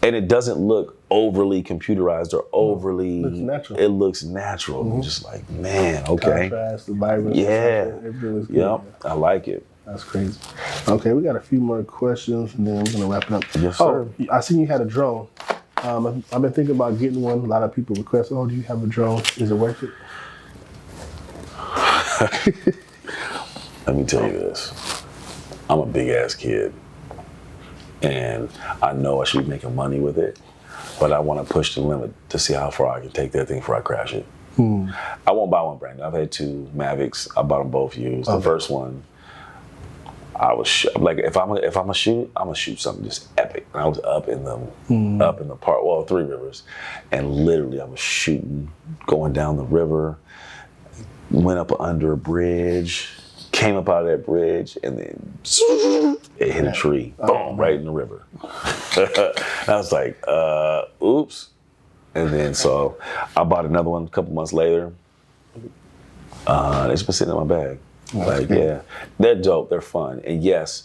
And it doesn't look overly computerized or overly. Looks natural. It looks natural. I'm just like, man, okay. Contrast, the vibrance. Yeah. Everything looks good. Yep, I like it. That's crazy. Okay, we got a few more questions, and then we're gonna wrap it up. Yes, sir. Oh, I seen you had a drone. I've been thinking about getting one. A lot of people request, oh, do you have a drone? Is it worth it? Let me tell you this. I'm a big ass kid, and I know I should be making money with it, but I want to push the limit to see how far I can take that thing before I crash it. I won't buy one brand new. I've had 2 Mavics. I bought them both used. The first one, I was like, if I'm gonna shoot, I'm gonna shoot something just epic. And I was up in the park, well, 3 rivers, and literally I was shooting, going down the river, went up under a bridge, came up out of that bridge, and then it hit a tree, boom, right in the river. I was like, oops. And then so I bought another one a couple months later. It's been sitting in my bag. Like, yeah, they're dope, they're fun. And yes,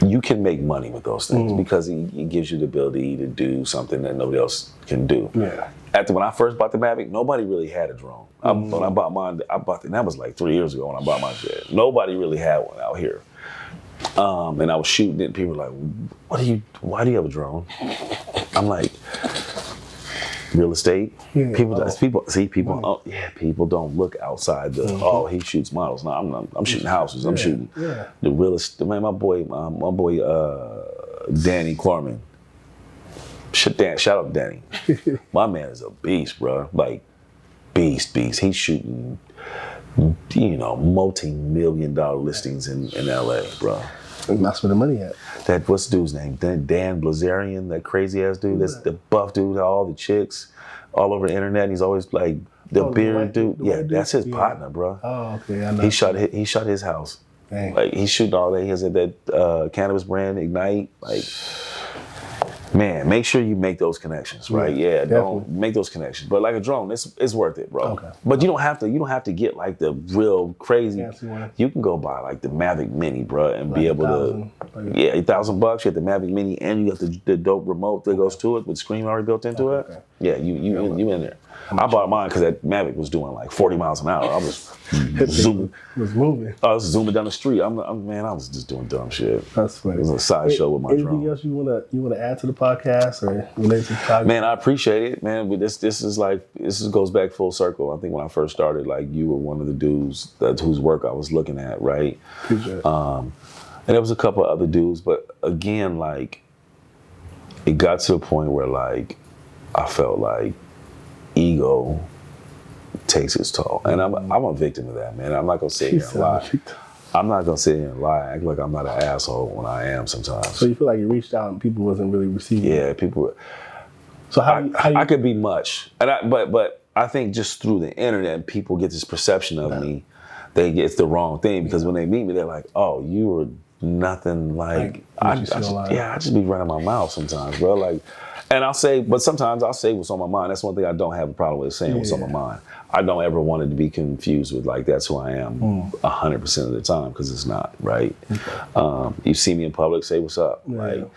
you can make money with those things because it gives you the ability to do something that nobody else can do. Yeah. When I first bought the Mavic, nobody really had a drone. When I bought mine, and that was like 3 years ago when I bought my shit. Nobody really had one out here. And I was shooting it, and people were like, why do you have a drone? I'm like, real estate. Yeah, people don't look outside the he shoots models. No, I'm shooting houses. I'm shooting the real estate. Man, my boy Danny Clarman. Shout out to Danny. My man is a beast, bro. Like beast. He's shooting, multi-million-dollar listings in LA, bro. That's where the money at. What's the dude's name? Dan Blazarian, that crazy ass dude. That's the buff dude, all the chicks all over the internet. He's always like the bearded dude. Yeah, that's his partner, bro. Oh, okay. I know. He shot his house. Dang. Like he's shooting all day. He has that cannabis brand Ignite. Like, man, make sure you make those connections, right? Yeah, don't make those connections. But like a drone, it's worth it, bro. Okay. But you don't have to get like the real crazy. You can go buy like the Mavic Mini, bro, and like be able to $1,000. You have the Mavic Mini, and you got the dope remote that goes to it with Scream already built into it. Okay. Yeah, you in there. I bought mine because that Mavic was doing like 40 miles an hour. I was zooming. Was moving. I was zooming down the street. I was just doing dumb shit. That's funny. It was a sideshow with my drone. Anything else you wanna add to the podcast or related to the podcast? Man, I appreciate it, man. But this goes back full circle. I think when I first started, like you were one of the dudes whose work I was looking at, right? Appreciate it. And there was a couple of other dudes, but again, like it got to a point where like I felt like ego takes its toll, and I'm a victim of that, man. I'm not gonna sit here and lie. I'm not gonna sit here and lie, act like I'm not an asshole when I am sometimes. So you feel like you reached out and people wasn't really receiving? Yeah, people. So I could be much, and but I think just through the internet, people get this perception of me. It's the wrong thing because when they meet me, they're like, "Oh, you were nothing like." I just be running my mouth sometimes, bro. Like. And but sometimes I'll say what's on my mind. That's one thing I don't have a problem with, saying what's on my mind. I don't ever want it to be confused with like, that's who I am 100% of the time, because it's not, right? Okay. You see me in public, say what's up. Yeah. Like,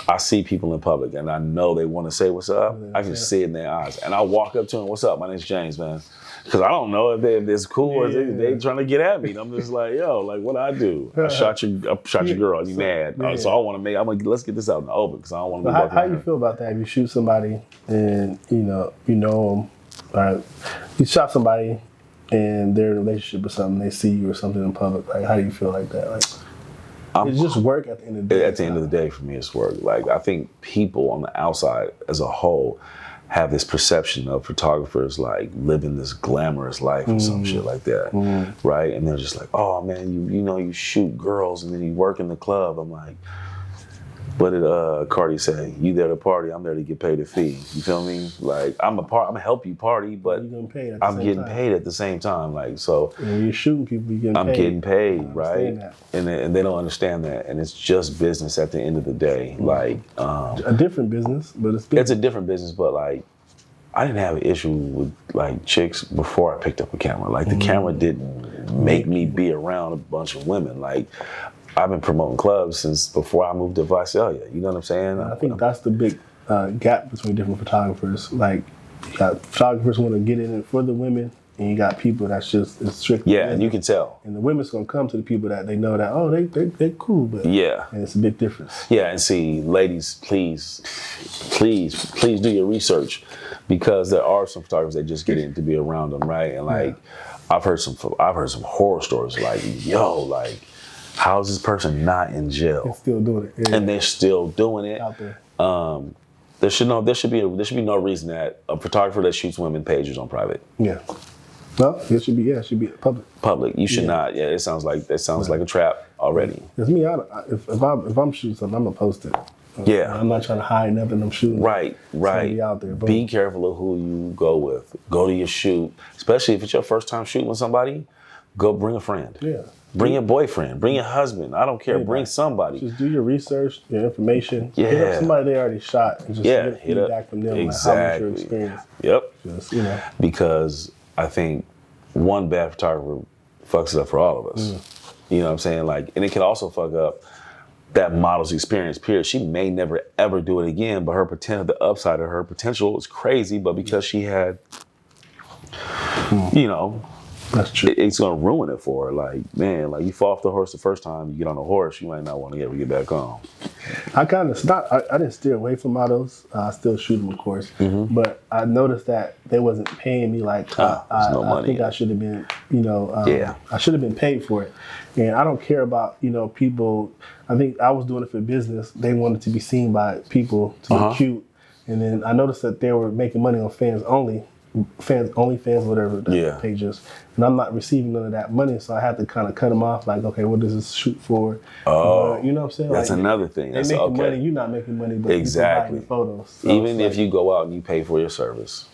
I see people in public and I know they want to say what's up. I can see it in their eyes. And I walk up to them, what's up? My name's James, man. Because I don't know if it's cool or they trying to get at me. And I'm just like, yo, like what I do? I shot your girl. You mad? So I want to let's get this out in the open because I don't want to. How you feel about that? If you shoot somebody and you know them, right? You shot somebody and they're in a relationship or something. They see you or something in public. Like, how do you feel like that? Like, it's just work at the end of the day. At the end of the day, for me, it's work. Like I think people on the outside as a whole have this perception of photographers like living this glamorous life or some shit like that, right? And they're just like, oh man, you shoot girls and then you work in the club. I'm like, what did Cardi say? You there to party, I'm there to get paid a fee. You feel me? Like I'm gonna help you party, but I'm getting paid at the same time. Like so, when you're shooting people, you're getting paid. I'm getting paid, right? And they don't understand that, and it's just business at the end of the day. Like a different business, but it's a different business. But like, I didn't have an issue with like chicks before I picked up a camera. Like the camera didn't make me be around a bunch of women. Like. I've been promoting clubs since before I moved to Visalia. You know what I'm saying? I think that's the big gap between different photographers. Like, you got photographers want to get in it for the women, and you got people that's just it's strictly. Yeah, and you can tell. And the women's gonna come to the people that they know that they're cool, but yeah, and it's a big difference. Yeah, and see, ladies, please do your research, because there are some photographers that just get in to be around them, right? And like, I've heard some horror stories. Like, yo, like. How is this person not in jail? They're still doing it. Yeah. And they're still doing it. Out there. There should be no reason that a photographer that shoots women pages on private. Yeah. Well, it should be public. Public. You should not. Yeah, it sounds like like a trap already. It's me. If I'm shooting something, I'm gonna post it. Yeah. I'm not trying to hide nothing I'm shooting. Right. Be out there. Be careful of who you go with. Go to your shoot, especially if it's your first time shooting with somebody. Go bring a friend. Yeah. Bring your boyfriend, bring your husband. I don't care. Bring somebody. Just do your research, your information. Yeah. Hit up somebody they already shot and just get feedback from them. Exactly. Like, how was your experience? Yep. Just, Because I think one bad photographer fucks it up for all of us. You know what I'm saying? Like, and it can also fuck up that model's experience, period. She may never ever do it again, but the upside of her potential is crazy. But because she had, that's true. It's gonna ruin it for her. Like, man, like you fall off the horse the first time, you get on the horse, you might not want to ever get back on. I kind of stopped. I didn't steer away from models. I still shoot them, of course. But I noticed that they wasn't paying me like I think I should have been. I should have been paid for it. And I don't care about people. I think I was doing it for business. They wanted to be seen by people to look cute. And then I noticed that they were making money on fans only. OnlyFans, whatever the pages, and I'm not receiving none of that money, so I had to kind of cut them off. Like, okay, what does this shoot for? Oh, you know what I'm saying? That's like, another thing. They making money, you're not making money, but exactly. People buying photos. So even if you go out and you pay for your service,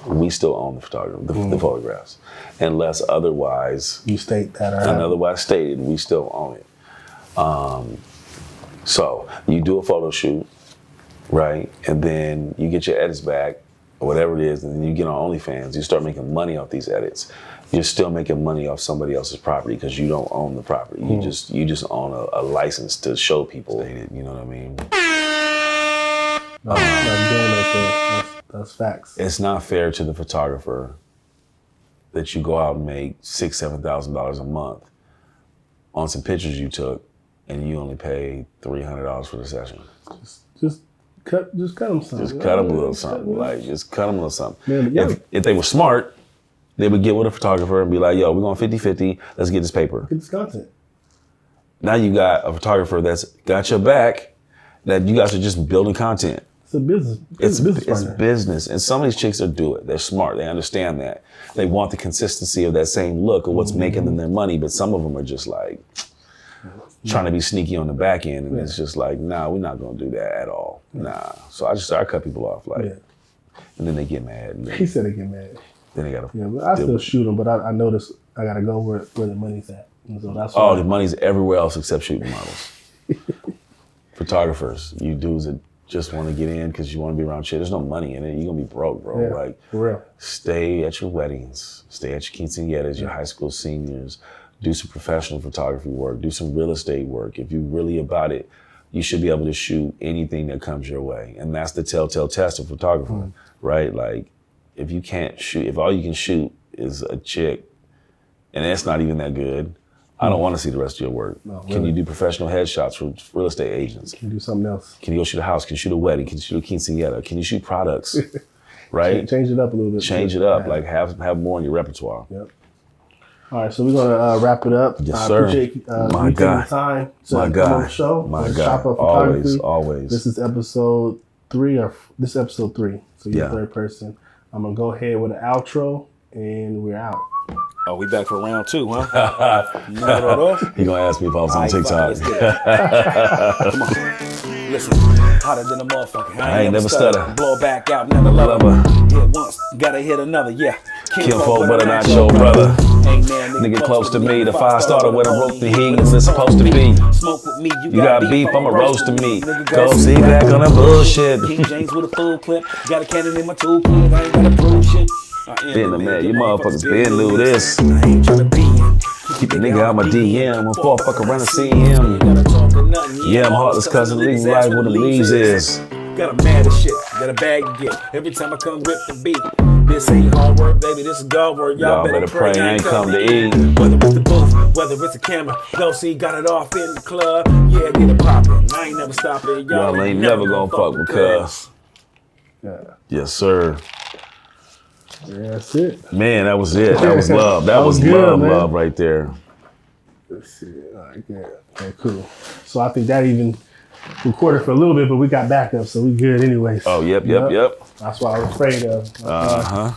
we still own the photography, the photographs, unless otherwise you state that, otherwise stated, we still own it. So you do a photo shoot, right, and then you get your edits back. Whatever it is, and then you get on OnlyFans, you start making money off these edits. You're still making money off somebody else's property because you don't own the property. You just own a license to show people. You know what I mean? That's facts. It's not fair to the photographer that you go out and make $6,000-$7,000 a month on some pictures you took, and you only pay $300 for the session. Just cut them something. Just cut them a little something. Just cut them a little something. Man, if they were smart, they would get with a photographer and be like, yo, we're going 50-50. Let's get this paper. Get this content. Now you got a photographer that's got your back, that you guys are just building content. It's a business. It's business. And some of these chicks do it. They're smart. They understand that. They want the consistency of that same look of what's making them their money. But some of them are just like trying to be sneaky on the back end. And it's just like, nah, we're not going to do that at all. Nah. So I cut people off. And then they get mad. And he said they get mad. Then they got to. Yeah, but I still shoot them, but I notice I got to go where the money's at. And so that's the money's everywhere else except shooting models. Photographers, you dudes that just want to get in because you want to be around shit. There's no money in it. You're going to be broke, bro. Yeah, for real. Stay at your weddings. Stay at your quinceañeras, your high school seniors. Do some professional photography work. Do some real estate work. If you're really about it, you should be able to shoot anything that comes your way. And that's the telltale test of photography, right? Like, if you can't shoot, if all you can shoot is a chick, and that's not even that good, I don't want to see the rest of your work. No, really. Can you do professional headshots for real estate agents? Can you do something else? Can you go shoot a house? Can you shoot a wedding? Can you shoot a quinceañera? Can you shoot products? Right? Change it up a little bit. Change it up. Like have more in your repertoire. Yep. All right, so we're gonna wrap it up. Yes, sir. Appreciate you taking the time to come on the show. My God. Always. This is episode 3, this is episode 3. So you're the third person. I'm gonna go ahead with an outro, and we're out. Oh, we back for round 2, huh? He gonna ask me if I was on TikTok. Come on. Listen, hotter than a motherfucker. I ain't never stutter. Blow back out, never love her. Hit once, gotta hit another, yeah. Kill folk, but not your brother. Ain't man, Nigga close to me, the fire starter with a rope the heat as it's supposed to be. Smoke with me, You got beef, I'm a roast to me. Go see back on the bullshit. King James with a full clip. Got a cannon in my toolkit. I ain't gotta prove shit. Been the man, you motherfuckers been new this. I ain't tryna be in. Keep the nigga out my DM, I'm far fuck around and see him. Gotta talk or nothing. Yeah, I'm heartless cousin, leave life where the leaves is. Got a mad as shit. Got a bag to get. Every time I come rip the beat. This ain't hard work, baby. This is God work. Y'all better pray. I ain't come to eat. Whether it's the booth, whether it's the camera, go see, got it off in the club. Yeah, get it poppin'. I ain't never stopping. Y'all ain't never gonna fuck with cuz. Yeah. Yes, sir. Yeah, that's it. Man, that was it. That was love. That was good, love, man. love right there. Let's see. All right, yeah. Okay, cool. So I think that even recorded for a little bit, but we got backup, so we good anyways. Oh, yep. That's what I was afraid of. Uh-huh.